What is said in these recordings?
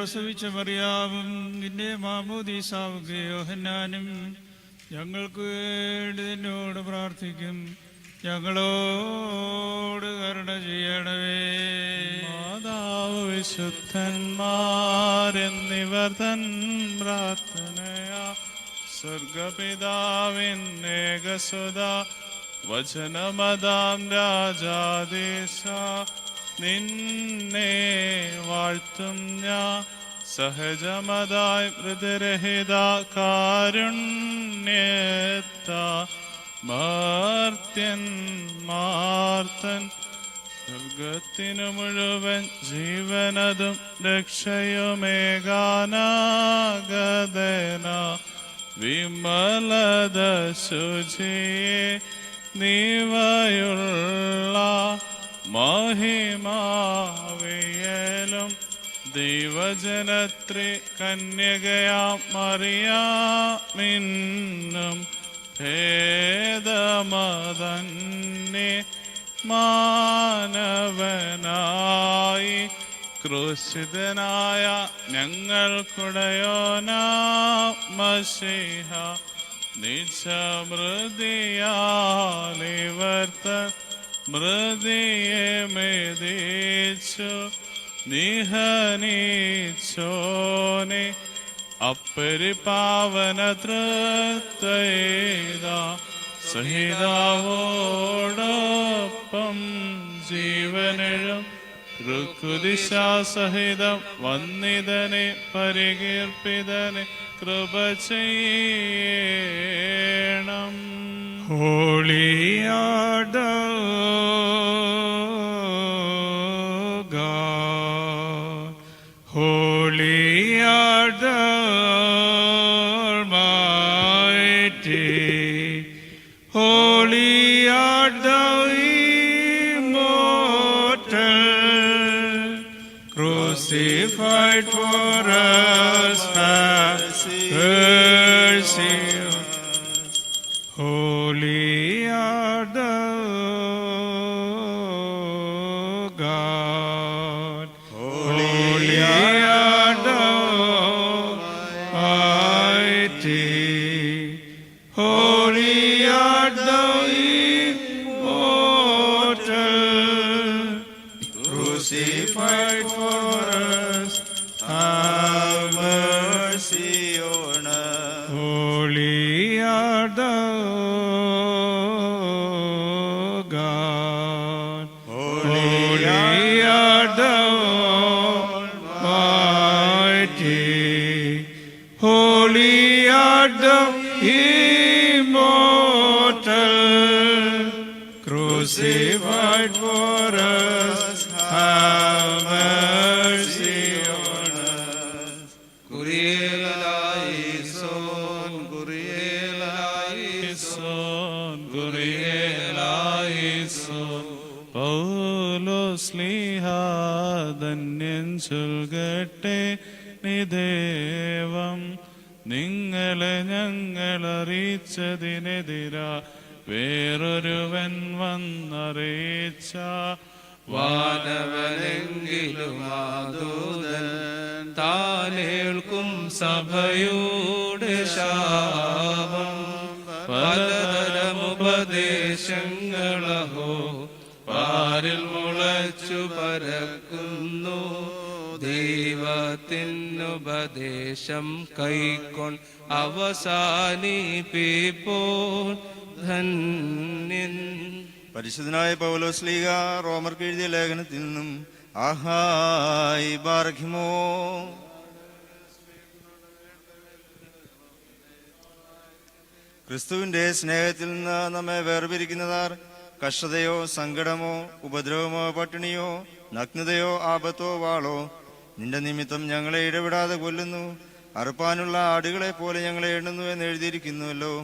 പ്രസവിച്ച മറിയാവും നിന്റെ മാമോദീസാവുക യോഹന്നാനും ഞങ്ങൾക്ക് വേണ്ടി നിന്നോട് പ്രാർത്ഥിക്കും. ഞങ്ങളോട് കരുണ ചെയ്യണമേ. മാതാവ് വിശുദ്ധന്മാരെന്നിവർ തൻ പ്രാർത്ഥനയാ സ്വർഗപിതാവിന്നേകസുത വചനമതാം രാജാദേശ നിന്നെ വാഴ്ത്തും ഞാൻ സഹജമതായി പ്രതിരഹിത കാരുണ്യത്ത മാർത്യൻ മാർത്തൻ സ്വർഗത്തിനു മുഴുവൻ ജീവനതും രക്ഷയുമേകാനാഗതന വിമലത ശുചിയെ നീവയുള്ള മഹിമാവിയലും ദൈവജനത്രി കന്യകയാം മറിയാമിന്നും ഭേദമതന്നെ മാനവനായി ക്രൂശിതനായ ഞങ്ങൾക്കുടയോനാമശിഹ നിജമൃതിയാലിവർത്ത മൃതിയെ മെതിച്ചു നിഹനിച്ചോനെ അപ്പരിപാവന തൃത്വൈത സഹിതാവോടൊപ്പം ജീവനും ഋക്കുദിശാസഹിതം വന്നിതനെ പരികീർപ്പിതനെ കൃപ ചെയ്യണം. ഹോളിയാട Holy Almighty, holy art thou immortal, crucified for us, have mercy. Holy art thou God, holy art thou mighty, holy art thou immortal, crucified for us, have mercy on us. Holy art thou God, holy art thou mighty, holy art thou immortal, crucified for us, have mercy on us. Kurielaison, Kurielaison, Kurielaison. പൗലോസ് സ്ലീഹ ധന്യൻ ചൊൽകട്ടെ നിദേവം നിങ്ങളെ ഞങ്ങളറിയിച്ചതിനെതിരാ വേറൊരുവൻ വന്നറിയിച്ച വാനവനെങ്കിലും ആദൂതൻ താനേൽക്കും സഭയുടെ ശാപം പലതരമുപദേശങ്ങളഹോ പാരിൽ മുളച്ചു പരക്കുന്നു ദൈവത്തിനുപദേശം കൈക്കൊണ്ട് അവസാനിപ്പിപ്പോൾ ധന്യൻ. പരിശുദ്ധനായ പൗലോസ് ശ്ലീഹ റോമർക്ക് എഴുതിയ ലേഖനത്തിൽ നിന്നും ആഹായി ബാർഖിമോ. ക്രിസ്തുവിന്റെ സ്നേഹത്തിൽ നിന്ന് നമ്മെ വേർപിരിക്കുന്നതാർ കഷ്ടതയോ സങ്കടമോ ഉപദ്രവമോ പട്ടിണിയോ നഗ്നതയോ ആപത്തോ വാളോ നിന്റെ നിമിത്തം ഞങ്ങളെ ഇടപെടാതെ കൊല്ലുന്നു. അറുപ്പാനുള്ള ആടുകളെ പോലെ ഞങ്ങളെ എണ്ണുന്നു എന്ന് എഴുതിയിരിക്കുന്നുവല്ലോ.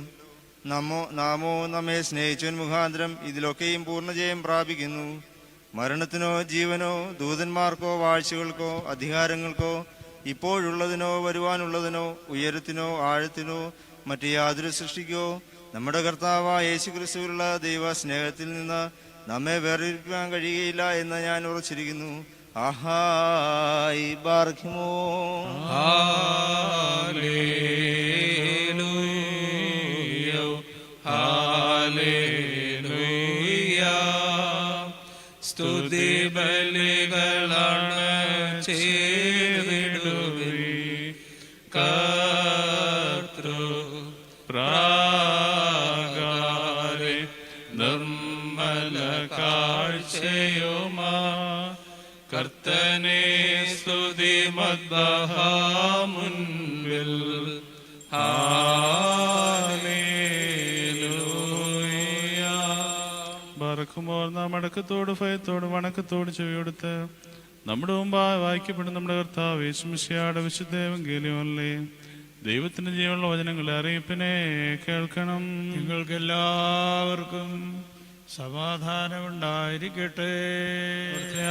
നാമോ നമ്മെ സ്നേഹിച്ചവൻ മുഖാന്തരം ഇതിലൊക്കെയും പൂർണ്ണജയം പ്രാപിക്കുന്നു. മരണത്തിനോ ജീവനോ ദൂതന്മാർക്കോ വാഴ്ചകൾക്കോ അധികാരങ്ങൾക്കോ ഇപ്പോഴുള്ളതിനോ വരുവാനുള്ളതിനോ ഉയരത്തിനോ ആഴത്തിനോ മറ്റ് യാതൊരു സൃഷ്ടിക്കോ നമ്മുടെ കർത്താവായ യേശുക്രിസ്തുവിലുള്ള ദൈവ സ്നേഹത്തിൽ നിന്ന് നമ്മെ വേർതിരിക്കാൻ കഴിയുകയില്ല എന്ന് ഞാൻ ഉറച്ചിരിക്കുന്നു. ആഹായ് ബാർഖിമോ ഹല്ലേലൂയ ഹല്ലേലൂയ സ്തുതി ബലികളാണ് ചേർന്നിടുവിൻ കർത്തൃ പ്രാകാരെ നിർമ്മല കാഴ്ചയുമാ കർത്തനെ സ്തുതി മദ്ബഹ മുൻപിൽ ഹല്ലേലൂയ. ബറക്കുമ്പോൾ നാം അടക്കത്തോട് ഭയത്തോട് വണക്കത്തോട് ചെവിയെടുത്ത് നമ്മുടെ മുമ്പായി വായിക്കപ്പെടുന്ന നമ്മുടെ കർത്താവ് യേശുമിശിഹായുടെ വിശുദ്ധ എവങ്കേലിയോനിലെ ദൈവത്തിന്റെ ജീവനുള്ള വചനങ്ങളെ അറിയിപ്പിനെ കേൾക്കണം. നിങ്ങൾക്കെല്ലാവർക്കും സമാധാനമുണ്ടായിരിക്കട്ടെ.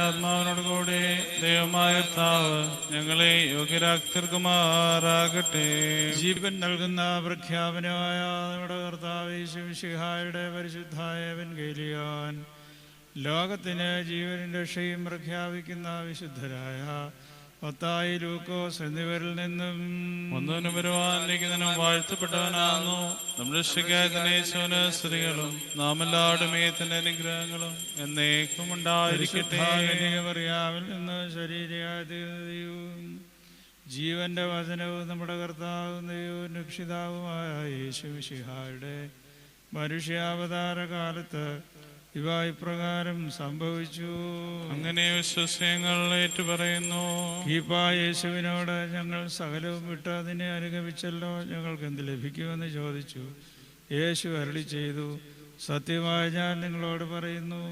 ആത്മാവിനോട് കൂടി ദൈവമായ കർത്താവ് ഞങ്ങളെ യോഗ്യരാക്കുമാറാകട്ടെ. ജീവൻ നൽകുന്ന പ്രഖ്യാപനമായ നമ്മുടെ കർത്താവ് യേശുമിശിഹായുടെ പരിശുദ്ധായ എവങ്കേലിയോൻ ലോകത്തിന് ജീവനും രക്ഷയും പ്രഖ്യാപിക്കുന്ന വിശുദ്ധരായ മത്തായി, ലൂക്കോസ് എന്നിവരിൽ നിന്നും ഒന്നിനും വരുവാനിരിക്കുന്നതിനും വാഴ്ത്തപ്പെട്ടവനാകുന്നു നമ്മുടെ രക്ഷയ്ക്കായ സ്ത്രീകളും നാം എല്ലാവരുടെ മേത്തിന്റെ അനുഗ്രഹങ്ങളും എന്നേക്കും ഉണ്ടായിരിക്കട്ടെ. അറിയാവിൽ നിന്ന് ശരീരവും ജീവന്റെ വചനവും നമ്മുടെ കർത്താവും ദൈവവും രക്ഷിതാവുമായ യേശുമിശിഹായുടെ മനുഷ്യാവതാര കാലത്ത് ഇവ ഇപ്രകാരം സംഭവിച്ചു. അങ്ങനെ വിശ്വസ്യങ്ങൾ ഏറ്റുപറയുന്നു. യേശുവിനോട് ഞങ്ങൾ സകലവും വിട്ട് അതിനെ അനുഗമിച്ചല്ലോ, ഞങ്ങൾക്ക് എന്ത് ലഭിക്കുമെന്ന് ചോദിച്ചു. യേശു അരുളി ചെയ്തു, സത്യമായി ഞാൻ നിങ്ങളോട് പറയുന്നു,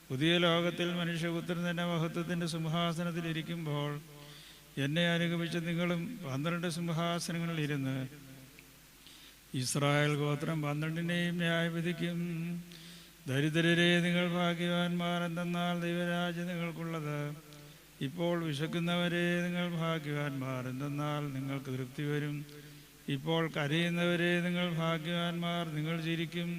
പുതിയ ലോകത്തിൽ മനുഷ്യപുത്രൻ തന്നെ മഹത്വത്തിൻ്റെ സിംഹാസനത്തിൽ ഇരിക്കുമ്പോൾ എന്നെ അനുഗമിച്ച നിങ്ങളും 12 സിംഹാസനങ്ങളിൽ ഇരുന്ന് ഇസ്രായേൽ ഗോത്രം 12നെയും ന്യായവിധിക്കും. ദരിദ്രരെ നിങ്ങൾ ഭാഗ്യവാന്മാർ, എന്തെന്നാൽ ദൈവരാജ്യം നിങ്ങൾക്കുള്ളത്. ഇപ്പോൾ വിശക്കുന്നവരെ നിങ്ങൾ ഭാഗ്യവാന്മാർ, എന്തെന്നാൽ നിങ്ങൾക്ക് തൃപ്തി വരും. ഇപ്പോൾ കരയുന്നവരെ നിങ്ങൾ ഭാഗ്യവാന്മാർ, നിങ്ങൾ ചിരിക്കും.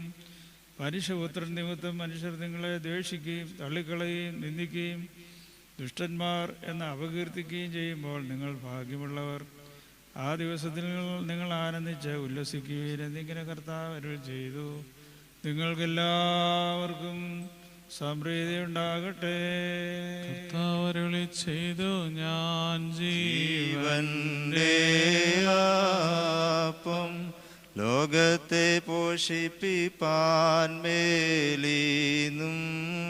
മനുഷ്യപുത്രൻ നിമിത്തം മനുഷ്യർ നിങ്ങളെ ദ്വേഷിക്കുകയും തള്ളിക്കളയുകയും നിന്ദിക്കുകയും ദുഷ്ടന്മാർ എന്ന് അപകീർത്തിക്കുകയും ചെയ്യുമ്പോൾ നിങ്ങൾ ഭാഗ്യമുള്ളവർ. ആ ദിവസത്തിൽ നിങ്ങൾ ആനന്ദിച്ച് ഉല്ലസിക്കുകയും എന്നിങ്ങനെ കർത്താവ് അരുളി ചെയ്തു. നിങ്ങൾക്കെല്ലാവർക്കും സമൃദ്ധി ഉണ്ടാകട്ടെ. കർത്താവ് അരുളി ചെയ്തു, ഞാൻ ജീവന്റെ അപ്പം ലോകത്തെ പോഷിപ്പിപ്പാൻ മേലീന്നും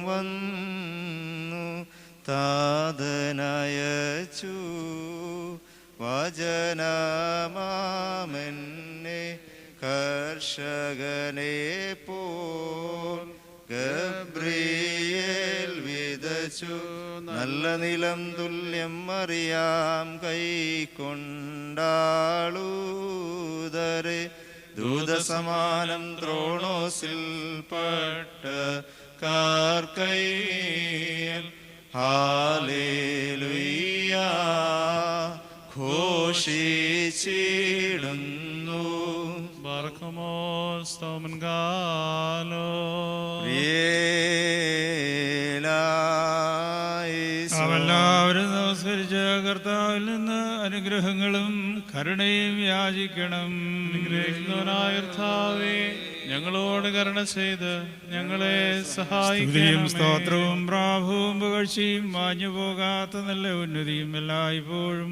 വന്നു താതനയച്ചു. വചനമാമെന്നെ കർഷകനെ പോൽ ഗബ്രിയേൽ വിതച്ചു. നല്ല നിലം തുല്യം അറിയാം കൈക്കൊണ്ടാളൂതരെ. ദൂതസമാനം ദ്രോണോസിൽ പട്ട കാർക്കൈൽ ഹാലേലുയ്യ ഘോഷിച്ചിടുന്നു. എല്ലാവരും നമസ്കരിച്ച കർത്താവിൽ നിന്ന് അനുഗ്രഹങ്ങളും കരുണയും യാചിക്കണം. അനുഗ്രഹിക്കുന്നവനായ കർത്താവേ, ഞങ്ങളോട് കരുണ ചെയ്ത് ഞങ്ങളെ സഹായിക്കുകയും സ്തോത്രവും പ്രാഭവും പുകഴ്ചയും മാഞ്ഞു പോകാത്ത നല്ല ഉന്നതിയും എല്ലായ്പ്പോഴും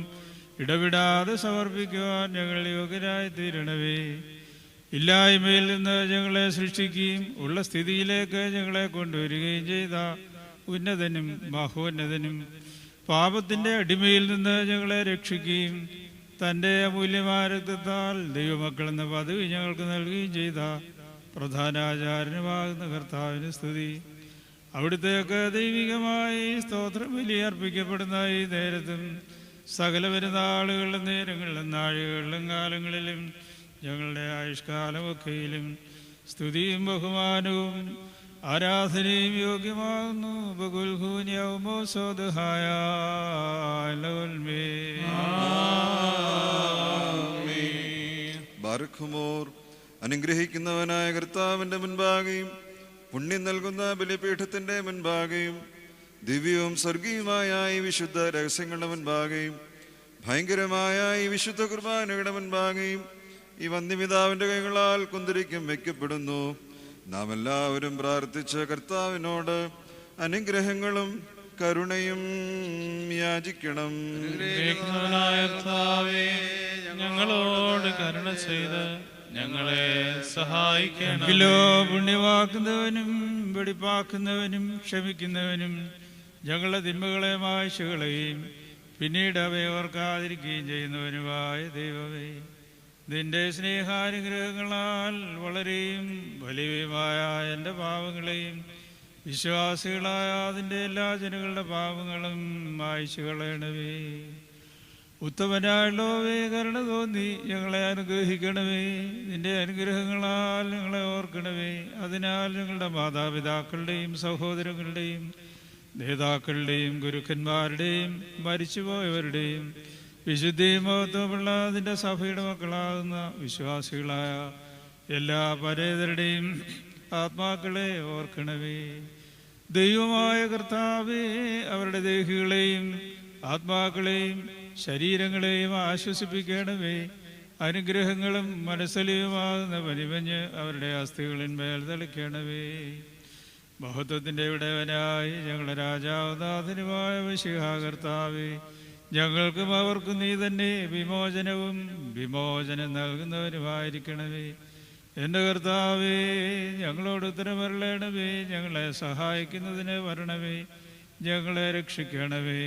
ഇടവിടാതെ സമർപ്പിക്കുവാൻ ഞങ്ങൾ യോഗ്യരായി തീരണവേ. ഇല്ലായ്മയിൽ നിന്ന് ഞങ്ങളെ സൃഷ്ടിക്കുകയും ഉള്ള സ്ഥിതിയിലേക്ക് ഞങ്ങളെ കൊണ്ടുവരികയും ചെയ്ത ഉന്നതനും മഹോന്നതനും പാപത്തിന്റെ അടിമയിൽ നിന്ന് ഞങ്ങളെ രക്ഷിക്കുകയും തൻ്റെ അമൂല്യമായ രക്തത്താൽ ദൈവമക്കളെന്ന പദവി ഞങ്ങൾക്ക് നൽകുകയും ചെയ്ത പ്രധാനാചാര്യനുമാകുന്ന കർത്താവിന് സ്തുതി. അവിടുത്തേക്ക് ദൈവികമായി സ്തോത്രം ബലി അർപ്പിക്കപ്പെടുന്ന ഈ നേരത്തും സകല പെരുന്നാളുകളിലും നേരങ്ങളിലും നാഴികളിലും കാലങ്ങളിലും ഞങ്ങളുടെ ആയുഷ്കാലമൊക്കെയിലും സ്തുതിയും ബഹുമാനവും ആരാധനയും യോഗ്യമാകുന്നു. ബാറഖുമോർ അനുഗ്രഹിക്കുന്നവനായ കർത്താവിന്റെ മുൻപാകെയും പുണ്യം നൽകുന്ന ബലിപീഠത്തിന്റെ മുൻപാകെയും ദിവ്യവും സ്വർഗീയമായ ഈ വിശുദ്ധ രഹസ്യങ്ങളുടെ മുൻപാകെയും ഭയങ്കരമായ ഈ വിശുദ്ധ കുർബാനയുടെ മുൻപാകെയും ഈ വന്ധ്യപിതാവിന്റെ കൈകളാൽ കുന്തിരിക്കും വയ്ക്കപ്പെടുന്നു. നാം എല്ലാവരും പ്രാർത്ഥിച്ച കർത്താവിനോട് അനുഗ്രഹങ്ങളും കരുണയും യാചിക്കണം. ഗ്രഹിക്കുന്നവനായ കർത്താവേ, ഞങ്ങളോട് കരുണ ചെയ്ത് ഞങ്ങളെ സഹായിക്കണം. പുണ്യവാക്കുന്നവനും വെടിപ്പാക്കുന്നവനും ക്ഷമിക്കുന്നവനും ഞങ്ങളുടെ തിന്മകളെ മായ്ച്ചുകളെയും പിന്നീട് അവയെ ഓർക്കാതിരിക്കുകയും ചെയ്യുന്നവനുമായ ദൈവമേ, നിന്റെ സ്നേഹാനുഗ്രഹങ്ങളാൽ വളരെയും വലിയവുമായ എൻ്റെ പാവങ്ങളെയും വിശ്വാസികളായ അതിൻ്റെ എല്ലാ ജനങ്ങളുടെ പാവങ്ങളും മായ്ച്ചു കളയണമേ. ഉത്തമനായുള്ളവേ, കരുണ തോന്നി ഞങ്ങളെ അനുഗ്രഹിക്കണമേ. നിന്റെ അനുഗ്രഹങ്ങളാൽ ഞങ്ങളെ ഓർക്കണമേ. അതിനാൽ ഞങ്ങളുടെ മാതാപിതാക്കളുടെയും സഹോദരങ്ങളുടെയും നേതാക്കളുടെയും ഗുരുക്കന്മാരുടെയും മരിച്ചുപോയവരുടെയും വിശുദ്ധിയും മഹത്വമുള്ള നിന്റെ സഭയുടെ മക്കളാകുന്ന വിശ്വാസികളായ എല്ലാ പരേതരുടെയും ആത്മാക്കളെ ഓർക്കണമേ. ദൈവമായ കർത്താവേ, അവരുടെ ദേഹികളെയും ആത്മാക്കളെയും ശരീരങ്ങളെയും ആശ്വസിപ്പിക്കണമേ. അനുഗ്രഹങ്ങളും മനസ്സലിയുമാകുന്ന പരിമഞ്ഞ് അവരുടെ അസ്ഥികളിന്മേൽ തളിക്കണമേ. മഹത്വത്തിൻ്റെ ഇടവനായി ഞങ്ങളുടെ രാജാവനാഥനുമായ മിശിഹാ കർത്താവേ, ഞങ്ങൾക്കും അവർക്കും നീ തന്നെ വിമോചനം നൽകുന്നവനുമായിരിക്കണമേ. എൻ്റെ കർത്താവേ, ഞങ്ങളോട് ഉത്തരമരുളണമേ. ഞങ്ങളെ സഹായിക്കുന്നതിന് വരണമേ. ഞങ്ങളെ രക്ഷിക്കണമേ.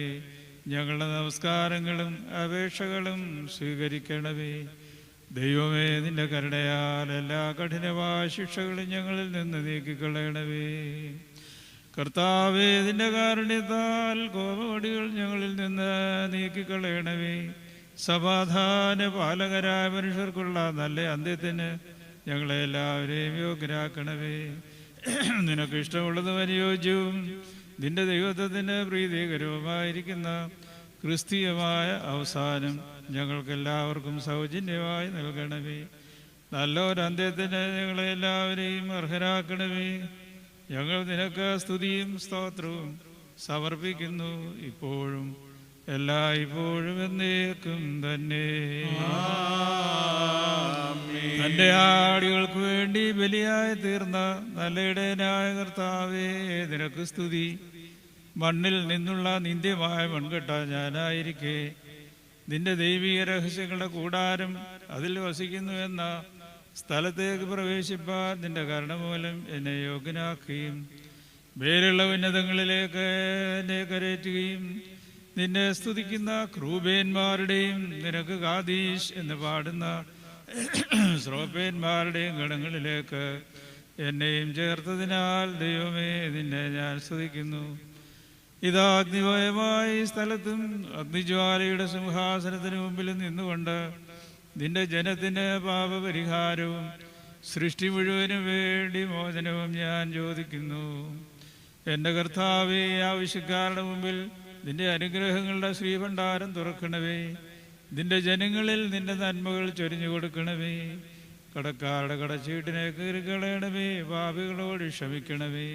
ഞങ്ങളുടെ നമസ്കാരങ്ങളും അപേക്ഷകളും സ്വീകരിക്കണമേ. ദൈവമേ, നിന്റെ കരുണയാൽ എല്ലാ കഠിനമായ ശിക്ഷകളും ഞങ്ങളിൽ നിന്ന് നീക്കിക്കളയണമേ. കർത്താവേ, നിന്റെ കാരുണ്യത്താൽ കോപവടികൾ ഞങ്ങളിൽ നിന്ന് നീക്കിക്കളയണമേ. സമാധാന പാലകരായ മനുഷ്യർക്കുള്ള നല്ല അന്ത്യത്തിന് ഞങ്ങളെ എല്ലാവരെയും യോഗ്യരാക്കണമേ. നിനക്ക് ഇഷ്ടമുള്ളതും അനുയോജ്യവും നിന്റെ ദൈവത്വത്തിന് പ്രീതികരവുമായിരിക്കുന്ന ക്രിസ്തീയമായ അവസാനം ഞങ്ങൾക്കെല്ലാവർക്കും സൗജന്യമായി നൽകണമേ. നല്ലൊരന്ത്യത്തിന് ഞങ്ങളെ എല്ലാവരെയും അർഹരാക്കണമേ. ഞങ്ങൾ നിനക്ക് സ്തുതിയും സ്തോത്രവും സമർപ്പിക്കുന്നു, ഇപ്പോഴും എല്ലായ്പ്പോഴും എന്നേക്കും തന്നെ. തന്റെ ആടികൾക്ക് വേണ്ടി ബലിയായി തീർന്ന നല്ല ഇടയനായ കർത്താവേ, നിനക്ക് സ്തുതി. മണ്ണിൽ നിന്നുള്ള നിന്ദ്യമായ മൺകെട്ട ഞാനായിരിക്കെ നിന്റെ ദൈവിക രഹസ്യങ്ങളുടെ കൂടാരം അതിൽ വസിക്കുന്നു എന്ന സ്ഥലത്തേക്ക് പ്രവേശിപ്പാൻ നിന്റെ കരുണ മൂലം എന്നെ യോഗ്യനാക്കുകയും വേറുള്ള ഉന്നതങ്ങളിലേക്ക് എന്നെ കരയറ്റുകയും നിന്നെ സ്തുതിക്കുന്ന ക്രൂബേന്മാരുടെയും നിനക്ക് കാദീഷ് എന്ന് പാടുന്ന ശ്രോപ്പേന്മാരുടെയും ഗണങ്ങളിലേക്ക് എന്നെയും ചേർത്തതിനാൽ ദൈവമേ, നിന്നെ ഞാൻ സ്തുതിക്കുന്നു. ഇതാ അഗ്നിമയമായ സ്ഥലത്തും അഗ്നിജ്വാലയുടെ സിംഹാസനത്തിന് മുമ്പിൽ നിന്നുകൊണ്ട് നിന്റെ ജനത്തിന് പാപപരിഹാരവും സൃഷ്ടി മുഴുവനും വേണ്ടി മോചനവും ഞാൻ ചോദിക്കുന്നു. എൻ്റെ കർത്താവേ, ആവശ്യക്കാരുടെ മുമ്പിൽ നിന്റെ അനുഗ്രഹങ്ങളുടെ ശ്രീഭണ്ഡാരം തുറക്കണമേ. നിന്റെ ജനങ്ങളിൽ നിന്റെ നന്മകൾ ചൊരിഞ്ഞു കൊടുക്കണമേ. കടക്കാരുടെ കടച്ചീട്ടിനെ കീറിക്കളയണമേ. പാപികളോട് ക്ഷമിക്കണമേ.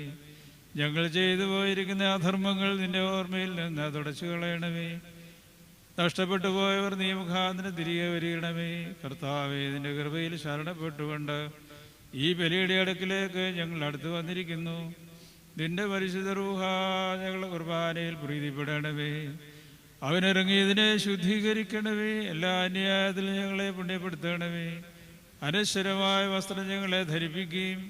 ഞങ്ങൾ ചെയ്തു പോയിരിക്കുന്ന അധർമ്മങ്ങൾ നിന്റെ ഓർമ്മയിൽ നിന്ന് തുടച്ചു കളയണമേ. നഷ്ടപ്പെട്ടു പോയവർ നീ മുഖാന്തരം തിരികെ വരികണമേ. കർത്താവേ, നിന്റെ കൃപയിൽ ശരണപ്പെട്ടുകൊണ്ട് ഈ ബലിയുടെ അടുക്കിലേക്ക് ഞങ്ങൾ അടുത്ത് വന്നിരിക്കുന്നു. നിന്റെ പരിശുദ്ധ റൂഹ ഞങ്ങളുടെ കുർബാനയിൽ പ്രീതിപ്പെടണമേ. അവനിറങ്ങിയതിനെ ശുദ്ധീകരിക്കണമേ. എല്ലാ അന്യായത്തിലും ഞങ്ങളെ പുണ്യപ്പെടുത്തണമേ. അനശ്വരമായ വസ്ത്രം ഞങ്ങളെ ധരിപ്പിക്കുകയും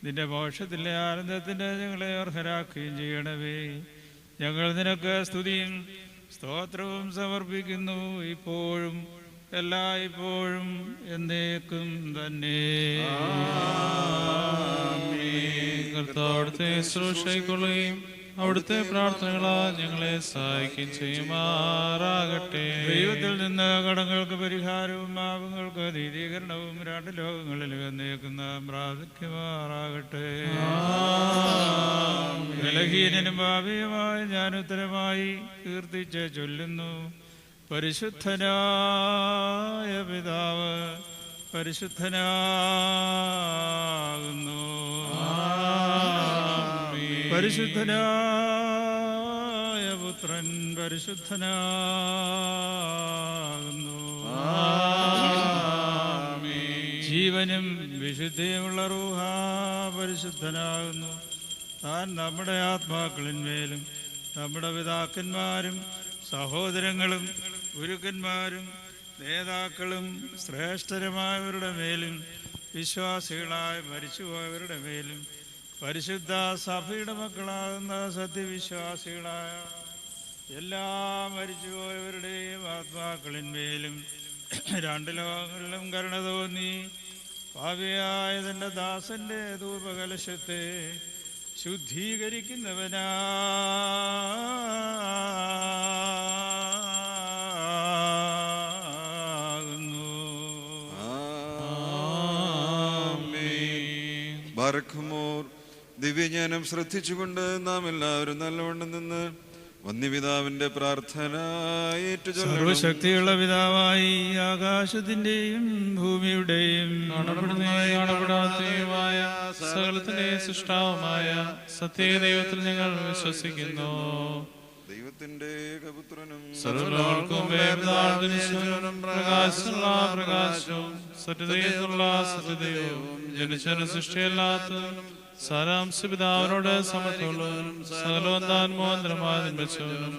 നിന്റെ മോക്ഷത്തിലെ ആനന്ദത്തിന് ഞങ്ങളെ അർഹരാക്കുകയും ചെയ്യണമേ. ഞങ്ങൾ നിനക്ക് സ്തുതിയും സ്തോത്രവും സമർപ്പിക്കുന്നു, ഇപ്പോഴും എല്ലായ്പ്പോഴും എന്നേക്കും തന്നെ. കർത്താവിടുത്തെ ശുശ്രൂഷയ്ക്കുള്ളയും അവിടുത്തെ പ്രാർത്ഥനകളാൽ ഞങ്ങളെ സഹായിക്കുകയും ചെയ്യുമാറാകട്ടെ. ദൈവത്തിൽ നിന്ന് കടങ്ങൾക്ക് പരിഹാരവും പാപങ്ങൾക്ക് നീതീകരണവും രണ്ട് ലോകങ്ങളിൽ എന്നേക്കുന്ന പ്രാപിക്കുമാറാകട്ടെ. ബലഹീനനും പാപിയുമായ ഞാൻ ഉത്തരമായി കീർത്തിച്ച് ചൊല്ലുന്നു. പരിശുദ്ധനായ പിതാവ് പരിശുദ്ധനാകുന്നു. പരിശുദ്ധനായ പുത്രൻ പരിശുദ്ധനാകുന്നു. ജീവനും വിശുദ്ധിയുമുള്ള റൂഹ പരിശുദ്ധനാകുന്നു. താൻ നമ്മുടെ ആത്മാക്കളിന്മേലും നമ്മുടെ പിതാക്കന്മാരും സഹോദരങ്ങളും ഗുരുക്കന്മാരും നേതാക്കളും ശ്രേഷ്ഠരുമായവരുടെ മേലും വിശ്വാസികളായ മരിച്ചുപോയവരുടെ മേലും പരിശുദ്ധ സഭയുടെ മക്കളാകുന്ന സത്യവിശ്വാസികളായ എല്ലാ മരിച്ചുപോയവരുടെയും ആത്മാക്കളിന്മേലും രണ്ട് ലോകങ്ങളിലും കരുണ തോന്നി പാപിയായ തൻ്റെ ദാസന്റെ ധൂപകലശത്തെ ശുദ്ധീകരിക്കുന്നവനാകുന്നു. ബാറഖ്മോർ ദിവ്യജ്ഞാനം ശ്രദ്ധിച്ചുകൊണ്ട് നാം എല്ലാവരും നല്ലവണ്ണം നിന്ന് വന്യപിതാവിന്റെ പ്രാർത്ഥന ഏറ്റുചൊല്ലണം. സർവശക്തിയുള്ള പിതാവായി ആകാശത്തിന്റെയും ഭൂമിയുടെയും കാണപ്പെടാത്തതുമായ സകലത്തിന്റെ സൃഷ്ടാവുമായ സത്യദൈവത്തിൽ ഞങ്ങൾ വിശ്വസിക്കുന്നു. ദൈവത്തിന്റെ ഏകപുത്രനും സർവ്വലോകർക്കും വേദാന്തനും പ്രകാശമുള്ള പ്രകാശവും സത്യദൈവത്തിലുള്ള സത്യദൈവവും ജനിച്ചവനും സൃഷ്ടിയല്ലാത്തവനും സാരാംശ പിതാവിനോട് സമത്വമുള്ളവനും സകലവും താൻ മോഹനമായി നിർമ്മിച്ചവനും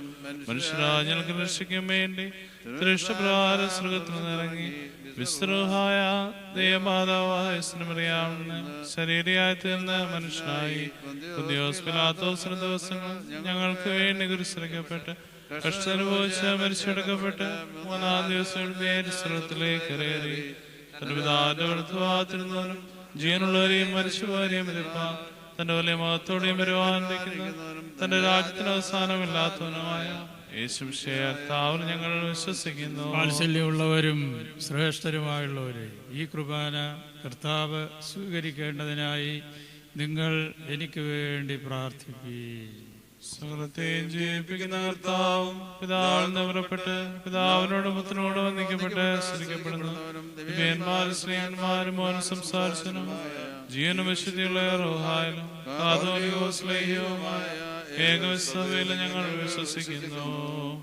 മനുഷ്യരാജ്ഞർക്ക് രക്ഷിക്കാൻ വേണ്ടി ദൃഷ്ടപ്രകാരം സ്വർഗത്തിൽ നിന്നിറങ്ങി വിസ്തൃഹായ ദൈവമാതാവായ സ്നേഹമറിയാവുന്ന ശരീരയായി തീർന്ന മനുഷ്യനായി പിലാത്തോസിന്റെ ദിവസങ്ങൾ ഞങ്ങൾക്ക് വേണ്ടി കുരിശിക്കപ്പെട്ട് കഷ്ടനുഭവിച്ച് മരിച്ചെടുക്കപ്പെട്ട് മൂന്നാം ദിവസം സ്വർഗത്തിലേക്ക് കയറി തന്റെ പിതാവിന്റെ വലത്തുഭാഗത്തിരുന്നവനും ജീവനുള്ളവരെയും മരിച്ചുപോരെയും ഇരുപ്പാൻ തന്റെ വലിയ മഹത്തോടെയും വരുവാനിരിക്കുന്നവനും തന്റെ രാജ്യത്തിന് അവസാനമില്ലാത്തവനുമായ യേശുവിൽ ഞങ്ങൾ വിശ്വസിക്കുന്നു. വാത്സല്യമുള്ളവരും ശ്രേഷ്ഠരുമായുള്ളവരെ, ഈ കുർബാന കർത്താവ് സ്വീകരിക്കേണ്ടതിനായി നിങ്ങൾ എനിക്ക് വേണ്ടി പ്രാർത്ഥിപ്പീൻ. സകലത്തെയും ജീവിപ്പിക്കുന്ന കർത്താവും പിതാവിൽ നിന്ന് പുറപ്പെട്ട് പിതാവിനോട് പുത്രനോട് വന്ദിക്കപ്പെട്ട് സ്തുതിക്കപ്പെടുന്നു. ദിവ്യന്മാരും സ്നേഹന്മാരും മോനും സംസാരിച്ചനും ജീവനും വിശുദ്ധിയുള്ള റൂഹായിലും കാതോലികോസ്ലേഹ്യവുമായ ഏകവിശ്വയിൽ ഞങ്ങൾ വിശ്വസിക്കുന്നു.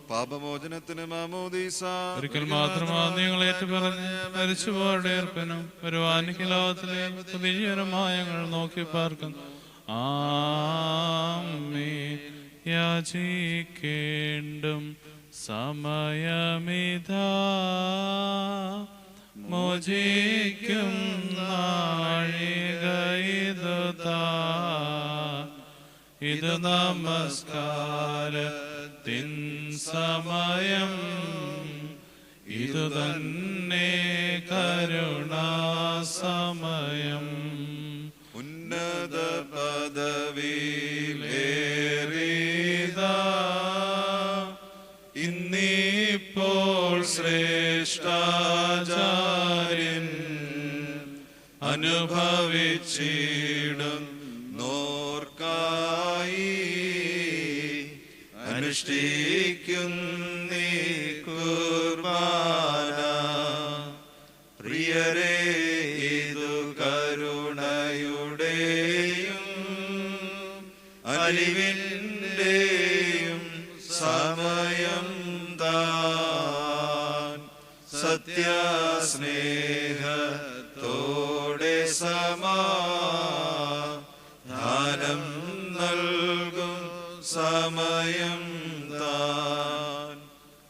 പാപമോചനത്തിന് മാമോദീസ ഒരിക്കൽ മാത്രമാണ് നിങ്ങൾ ഏറ്റുപറഞ്ഞ് മരിച്ചുപോരുടെ ഏർപ്പനും വരുവാനിക്ക് ലോകത്തിലെ പുതിയ ജീവനുമായി ഞങ്ങൾ നോക്കി പാർക്കുന്നു. ആമേൻ. യാചിക്കേണ്ടും സമയമിതാ മോചിക്കും നാഴിക ഇതുതാ. ഇത് നമസ്കാരത്തിൻ സമയം, ഇതു തന്നെ കരുണാസമയം. ഉന്നത പദവിയിലേറിയതാ ഇന്നിപ്പോൾ ശ്രേഷ്ഠാചാര്യൻ അനുഭവിച്ചിടും നോർക്കായി അനുഷ്ഠിക്കുന്നീ കുർബാന. പ്രിയരേ, ഇതു കരുണയുടെയും അലിവിന്റെയും സമയം താൻ. സത്യസ്നേഹത്തോടെ സമാധാനം നൽകും സമയം താൻ.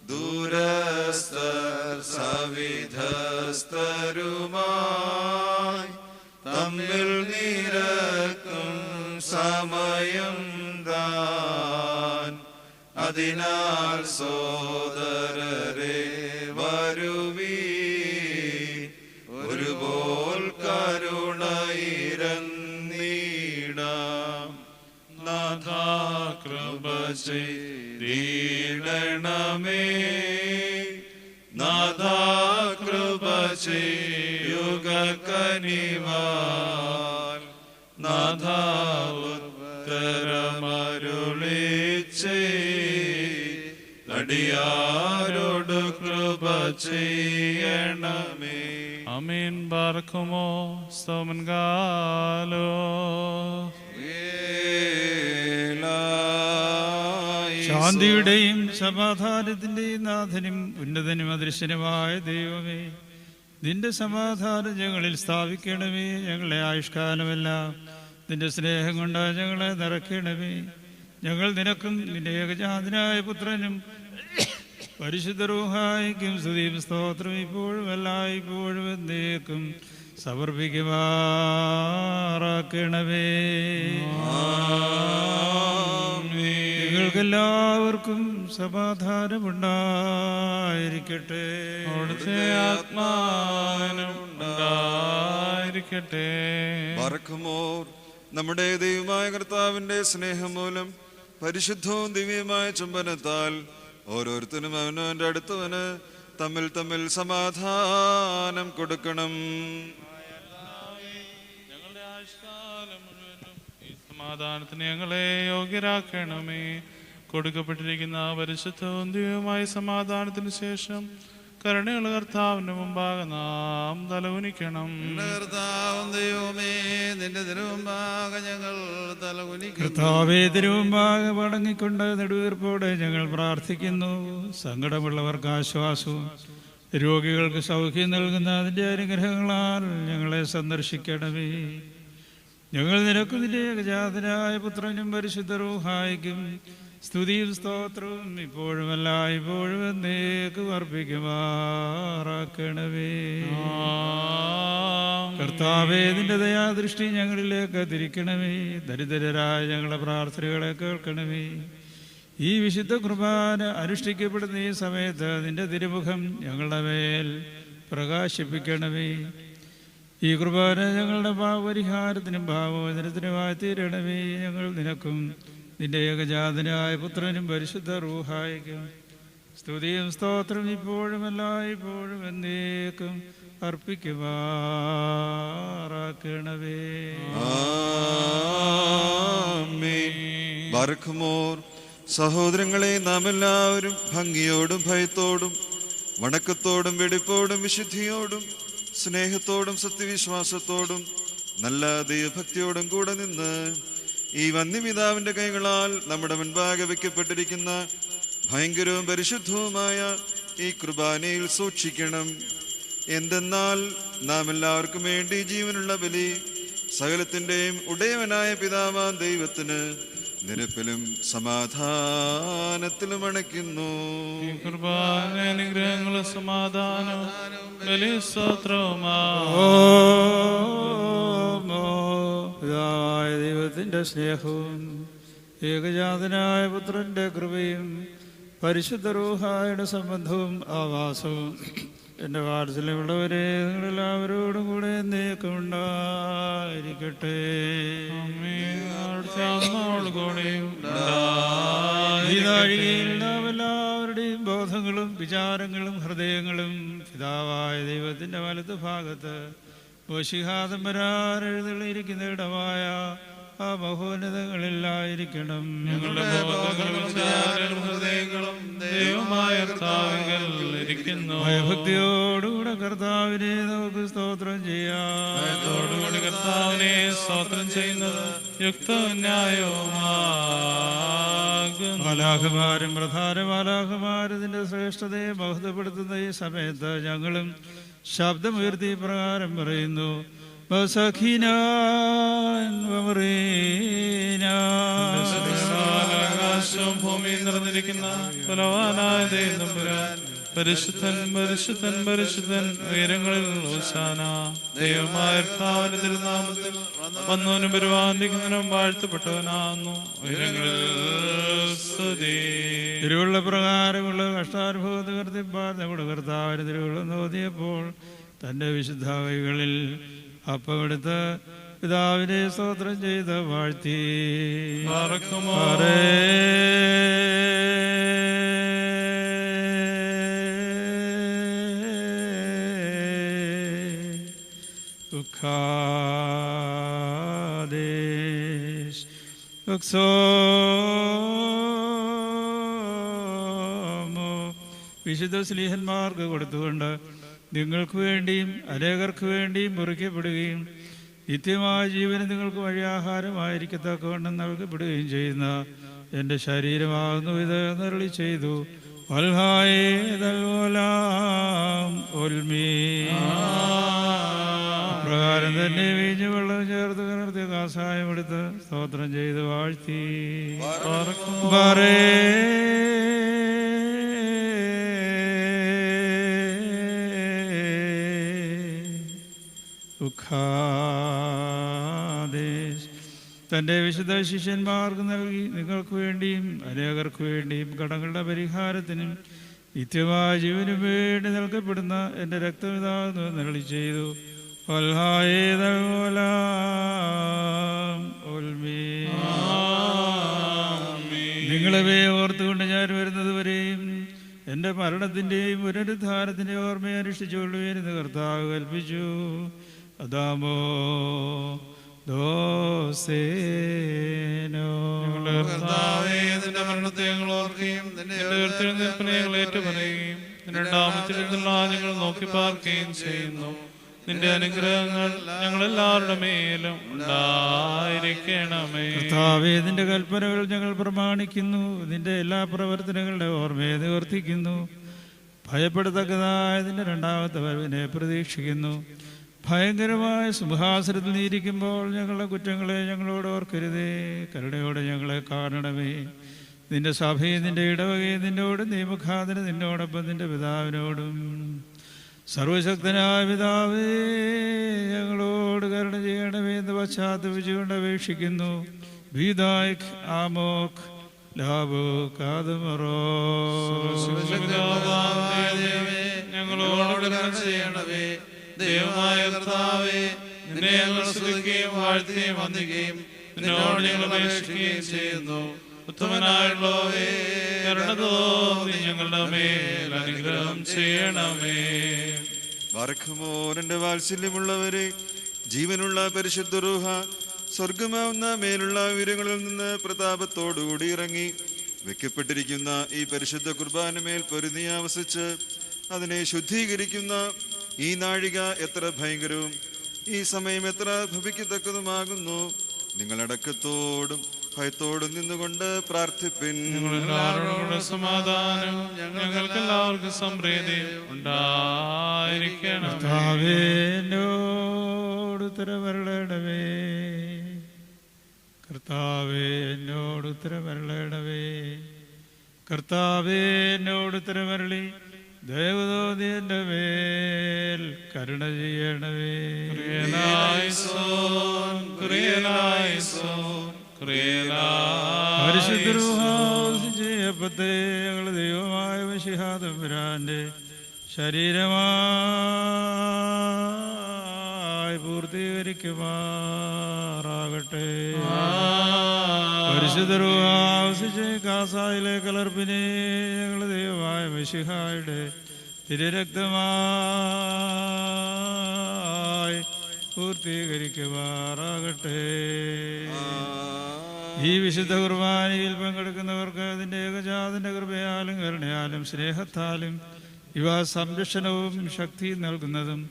ദൂരസ്ഥർ സവിധസ്ഥരുമായി തമ്മിൽ നിരക്കും സമയം താൻ. അതിനാൽ സോദരരെ വരുവീ, ഒരുപോൽ കരുണയിരന്നീടാം. നാഥാ കൃപ ചെയ്തിടണമേ, നാഥാ കൃപ ചെയ്യുക കനിവാൽ. നാഥാ ഉത്തരമരുളിച്ചേ, അടിയാരോട് കൃപ ചെയ്യണമേ. അമീൻ. ബാർക്കുമോ സ്തോമൻകാലോ. ശാന്തി ശാന്തിയുടെയും സമാധാനത്തിന്റെയും നാഥനും ഉന്നതനും അദൃശ്യനുമായ ദൈവമേ, നിന്റെ സമാധാനം ഞങ്ങളിൽ സ്ഥാപിക്കണമേ. ഞങ്ങളെ ആയുഷ്കാലമെല്ലാം നിന്റെ സ്നേഹം കൊണ്ട് ഞങ്ങളെ നിറയ്ക്കണമേ. ഞങ്ങൾ നിനക്കും നിന്റെ ഏകജാതനായ പുത്രനും പരിശുദ്ധ റൂഹായിക്കും സ്തുതിയും സ്തോത്രം ഇപ്പോഴും എല്ലായ്പ്പോഴും എന്നേക്കും സമർപ്പിക്കുമാറാക്കണമേ. നിങ്ങൾക്കെല്ലാവർക്കും സമാധാനമുണ്ടായിരിക്കട്ടെ. അവിടുത്തെ ആത്മാവിനും ഉണ്ടായിരിക്കട്ടെ. ബർക്കുമോർ നമ്മുടെ ദൈവമായ കർത്താവിന്റെ സ്നേഹം മൂലം പരിശുദ്ധവും ദിവ്യമായ ചുംബനത്താൽ ഓരോരുത്തരും അവനവന്റെ അടുത്തവന് തമ്മിൽ തമ്മിൽ സമാധാനം കൊടുക്കണം. ഞങ്ങളുടെ ആയുഷ്കാലം മുഴുവനും ഈ സമാധാനത്തിന് ഞങ്ങളെ യോഗ്യരാക്കണമേ. കൊടുക്കപ്പെട്ടിരിക്കുന്ന പരിശുദ്ധവും ദിവ്യമായ സമാധാനത്തിന് ശേഷം കരുണയുള്ള കർത്താവിന്റെ മുമ്പാകെ നാം തലകുനിക്കണം. ദൈവമേ, നിന്റെ തിരുമുമ്പാകെ ഞങ്ങൾ തലകുനിക്കുന്നു. കർത്താവേ, തിരുമുമ്പാകെ വണങ്ങിക്കൊണ്ട് നെടുവീർപ്പോടെ ഞങ്ങൾ പ്രാർത്ഥിക്കുന്നു. സങ്കടമുള്ളവർക്ക് ആശ്വാസവും രോഗികൾക്ക് സൗഖ്യം നൽകുന്ന അതിൻ്റെ അനുഗ്രഹങ്ങളാൽ ഞങ്ങളെ സന്ദർശിക്കണമേ. ഞങ്ങൾ നിനക്ക് നിന്റെ ഏകജാതനായ പുത്രനും പരിശുദ്ധ റൂഹായിക്കും സ്തുതിയും സ്തോത്രവും ഇപ്പോഴും എല്ലായ്പ്പോഴും എന്നേക്കും അർപ്പിക്കുമാറാക്കണമേ. കർത്താവേ, നിന്റെ ദയാദൃഷ്ടി ഞങ്ങളിലേക്ക് തിരിക്കണമേ. ദരിദ്രരായ ഞങ്ങളുടെ പ്രാർത്ഥനകളെ കേൾക്കണമേ. ഈ വിശുദ്ധ കുർബാന അനുഷ്ഠിക്കപ്പെടുന്ന ഈ സമയത്ത് നിന്റെ തിരുമുഖം ഞങ്ങളുടെ മേൽ പ്രകാശിപ്പിക്കണമേ. ഈ കുർബാന ഞങ്ങളുടെ പാപപരിഹാരത്തിനും ഭാവമോചനത്തിനുമായി തീരണമേ. ഞങ്ങൾ നിനക്കും നിന്റെ ഏകജാതനായ പുത്രനും പരിശുദ്ധ റൂഹായിക്കും സ്തുതിയും സ്തോത്രം ഇപ്പോഴും എല്ലായ്പ്പോഴും എന്നേക്കും അർപ്പിക്കുമാറാക്കണമേ. ബർക്കുമോർ സഹോദരങ്ങളെ, നാം എല്ലാവരും ഭംഗിയോടും ഭയത്തോടും വണക്കത്തോടും വെടിപ്പോടും വിശുദ്ധിയോടും സ്നേഹത്തോടും സത്യവിശ്വാസത്തോടും നല്ല ദൈവഭക്തിയോടും കൂടെ നിന്ന് ഈ വന്യപിതാവിന്റെ കൈകളാൽ നമ്മുടെ മുൻപാകെ വയ്ക്കപ്പെട്ടിരിക്കുന്ന ഭയങ്കരവും പരിശുദ്ധവുമായ ഈ കുർബാനയിൽ സൂക്ഷിക്കണം. എന്തെന്നാൽ നാം എല്ലാവർക്കും വേണ്ടി ജീവനുള്ള ബലി സകലത്തിന്റെയും ഉടയവനായ പിതാവാൻ ദൈവത്തിന് നിരപ്പിലും സമാധാനത്തിലും അണയ്ക്കുന്നു. ഈ കുർബാന അനുഗ്രഹങ്ങളും സമാധാനവും ബലി പിതാവായ ദൈവത്തിൻ്റെ സ്നേഹവും ഏകജാതനായ പുത്രന്റെ കൃപയും പരിശുദ്ധ റൂഹായുടെ സംബന്ധവും ആവാസവും എൻ്റെ വാത്സല്യമുള്ളവരെ നിങ്ങളെല്ലാവരോടും കൂടെ എന്നേക്കും ഉണ്ടായിരിക്കട്ടെ. ഈ നാഴികയിൽ നാം എല്ലാവരുടെയും ബോധങ്ങളും വിചാരങ്ങളും ഹൃദയങ്ങളും പിതാവായ ദൈവത്തിൻ്റെ വലത്ത് ഭാഗത്ത് മോശിഹാദംബരാൻ എഴുന്നള്ളിയിരിക്കുന്ന ഇടമായ ആ മഹോന്നതങ്ങളിലായിരിക്കണം. ഞങ്ങളുടെ ഹൃദയങ്ങളും ദൈവമായ ഭയഭക്തിയോടുകൂടെ കർത്താവിനെ നമുക്ക് സ്തോത്രം ചെയ്യാം. കർത്താവിനെ സ്തോത്രം ചെയ്യുന്നത് യുക്തവും ന്യായവുമാകുന്നു. മാലാഖമാരും പ്രധാന മാലാഖമാരതിൻ്റെ ശ്രേഷ്ഠതയെ മഹത്വപ്പെടുത്തുന്ന ഈ സമയത്ത് ഞങ്ങളും ശബ്ദമുയർത്തി പ്രകാരം പറയുന്നു: ആകാശവും ഭൂമിയും നിറഞ്ഞിരിക്കുന്ന ബലവാനായ ദൈവം പരിശുദ്ധൻ പരിശുദ്ധൻ പരിശുദ്ധൻ ഉയരങ്ങളിൽ ഹോശാന. ദൈവമായ കർത്താവിന്റെ തിരുനാമത്തിൽ വന്നവനും വരുവാനിരിക്കുന്നവനും വാഴ്ത്തപ്പെട്ടവനാകുന്നു. ഉയരങ്ങളിൽ സ്തുതി. തിരുവുള്ള പ്രകാരമുള്ള കഷ്ടാനുഭവത്തെ കർത്തിപ്പാൻ നമ്മുടെ കർത്താവിന് തിരുവുള്ള നോദിയപ്പോൾ തൻ്റെ വിശുദ്ധ കൈകളിൽ അപ്പമെടുത്ത് പിതാവിനെ സ്തോത്രം ചെയ്ത് വാഴ്ത്തി വിശുദ്ധ സ്ലീഹന്മാർക്ക് കൊടുത്തുകൊണ്ട് നിങ്ങൾക്ക് വേണ്ടിയും അനേകർക്ക് വേണ്ടിയും മുറിക്കപ്പെടുകയും നിത്യമായ ജീവന് നിങ്ങൾക്ക് വഴിയാഹാരമായിരിക്കത്തക്കവണ്ണം നൽകപ്പെടുകയും ചെയ്യുന്ന എൻ്റെ ശരീരമാകുന്നു ഇത് എന്നരുളി ചെയ്തു. വൽഹായേ ദൽവലാം ഉൽമീ. പ്രകാരം തന്നെ വീഞ്ഞു വെള്ളം ചേർത്ത് കലർത്തിയ കാസായം എടുത്ത് സ്തോത്രം ചെയ്ത് വാഴ്ത്തി തൻ്റെ വിശുദ്ധ ശിഷ്യന്മാർക്ക് നൽകി നിങ്ങൾക്ക് വേണ്ടിയും അനേകർക്ക് വേണ്ടിയും കടങ്ങളുടെ പരിഹാരത്തിനും നിത്യമായ ജീവനും വേണ്ടി നൽകപ്പെടുന്ന എൻ്റെ രക്തമിതാകുന്നു എന്നരുളി ചെയ്തു. നിങ്ങളെ ഓർത്തുകൊണ്ട് ഞാൻ വരുന്നത് വരെയും എൻ്റെ മരണത്തിൻ്റെയും പുനരുദ്ധാരത്തിൻ്റെയും ഓർമ്മയെ അനുഷ്ഠിച്ചുകൊള്ളുവെന്ന് കർത്താവ് കൽപ്പിച്ചു. അദാമോ നിന്റെ മരണത്തെ ഞങ്ങൾ ഓർക്കുകയും നിന്റെ ഉയർത്തെഴുന്നേൽപ്പിനെ ഞങ്ങൾ ഏറ്റുപറയുകയും രണ്ടാമത്തെ ഞങ്ങൾ നോക്കി പാർക്കുകയും ചെയ്യുന്നു. നിന്റെ അനുഗ്രഹങ്ങൾ ഞങ്ങളെല്ലാവരുടെ മേലും ഉണ്ടായിരിക്കണമേ. കർത്താവേ, നിന്റെ കൽപ്പനകൾ ഞങ്ങൾ പ്രമാണിക്കുന്നു. നിന്റെ എല്ലാ പ്രവർത്തനങ്ങളുടെ ഓർമ്മയെ നിവർത്തിക്കുന്നു. ഭയപ്പെടത്തക്കതായ നിന്റെ രണ്ടാമത്തെ വരവിനെ പ്രതീക്ഷിക്കുന്നു. ഭയങ്കരമായ സിംഹാസനത്തിൽ നീരിക്കുമ്പോൾ ഞങ്ങളുടെ കുറ്റങ്ങളെ ഞങ്ങളോട് ഓർക്കരുതേ. കരുണയോടെ ഞങ്ങളെ കാണണമേ. നിന്റെ സഭയും നിന്റെ ഇടവകയും നിന്നോടും നിയമഖാതിന് നിന്നോടൊപ്പം നിന്റെ പിതാവിനോടും. സർവശക്തനായ പിതാവേ, ഞങ്ങളോട് കരുണ ചെയ്യണമേ എന്ന് പശ്ചാത്തപിച്ചുകൊണ്ട് അപേക്ഷിക്കുന്നു. ബീദായിക് ആമോക് ലാബോക് ആദമറോ. ഞങ്ങളോട് കരുണ ചെയ്യണമേ. ദൈവമായ കർത്താവേ, നിന്നെ ഞങ്ങൾ സ്തുതിക്കുകയും വാഴ്ത്തുകയും വന്ദിക്കുകയും നിന്നോട് ഞങ്ങൾ അപേക്ഷിക്കുകയും ചെയ്യുന്നു. ഉത്തമനായുള്ളവേ, കരുണ തോന്നി ഞങ്ങളുടെ മേൽ അനുഗ്രഹം ചെയ്യണമേ. ബാറഖുമോന്റെ വാത്സല്യമുള്ളവരെ, ജീവനുള്ള പരിശുദ്ധ റൂഹ സ്വർഗമാവുന്ന മേലുള്ള ഉയരങ്ങളിൽ നിന്ന് പ്രതാപത്തോടുകൂടി ഇറങ്ങി വെക്കപ്പെട്ടിരിക്കുന്ന ഈ പരിശുദ്ധ കുർബാനമേൽ പൊരുതി ആവസിച്ച് അതിനെ ശുദ്ധീകരിക്കുന്ന ഈ നാഴിക എത്ര ഭയങ്കരവും ഈ സമയം എത്ര ഭവിക്കത്തക്കതുമാകുന്നു. നിങ്ങളടക്കത്തോടും ഭയത്തോടും നിന്നുകൊണ്ട് പ്രാർത്ഥിപ്പിൻ. സമാധാനം ഞങ്ങൾക്കെല്ലാവർക്കും സമൃദ്ധി ഉണ്ടായിരിക്കണം. എന്നോട് ഉത്തരവരളണമേ. കർത്താവേ, എന്നോട് ഉത്തരവരളണമേ. കർത്താവേ, എന്നോട് ഉത്തരവരളി ദൈവതോന്നി എൻ്റെ മേൽ കരുണ ചെയ്യണമേ. പരിശുദ്ധ ചെയ്യപ്പത്തെ ഞങ്ങളുടെ ദൈവമായ മിശിഹാ തമ്പുരാന്റെ ശരീരമായി പൂർത്തീകരിക്കുമാറാകട്ടെ. പരിശുദ്ധ കാസായിലെ കലർപ്പിനെ ഞങ്ങളുടെ ദൈവമായ മിശിഹായുടെ തിരുരക്തമായി പൂർത്തീകരിക്കുമാറാകട്ടെ. ഈ വിശുദ്ധ കുർബാനയിൽ പങ്കെടുക്കുന്നവർക്ക് അതിൻ്റെ ഏകജാതന്റെ കൃപയാലും കരുണയാലും സ്നേഹത്താലും ഇവ സംരക്ഷണവും ശക്തിയും നൽകുന്നതും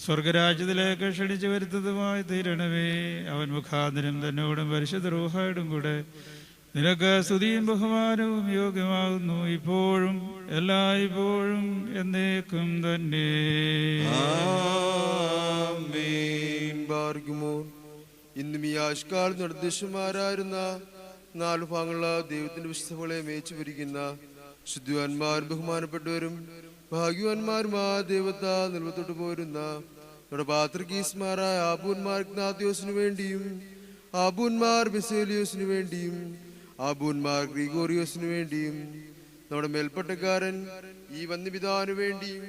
സ്വർഗരാജ്യത്തിലേക്ക് ക്ഷണിച്ചു വരുത്തതുമായി തീരണമേ. അവൻ മുഖാന്തരം തന്നോടും പരിശുദ്ധ റൂഹായോടും കൂടെ നിനക്ക് സ്തുതിയും ബഹുമാനവും യോഗ്യമാകുന്നു, ഇപ്പോഴും എല്ലായ്പ്പോഴും എന്നേക്കും തന്നെ. ഇന്നും ഈ ആഷ്കാൽ നിർദ്ദേശന്മാരായിരുന്ന 4 ഭാഗങ്ങളുള്ള ദൈവത്തിന്റെ വിശുദ്ധകളെ മേച്ചു പിരിക്കുന്ന ശുദ്ധിവാന്മാരും ബഹുമാനപ്പെട്ടവരും ഭാഗ്യവാന്മാരുമാ ദൈവത്താ നിലവത്തോട്ട് പോരുന്ന നമ്മുടെ പാത്രികീസ്മാരായ ആബൂന്മാർ ഇഗ്നാത്യോസിനു വേണ്ടിയും ആബൂന്മാർ ബെസേലിയോസിനു വേണ്ടിയും ആബൂന്മാർ ഗ്രിഗോറിയോസിനു വേണ്ടിയും നമ്മുടെ മേൽപ്പട്ടക്കാരൻ ഈ വന്യപിതാവിനു വേണ്ടിയും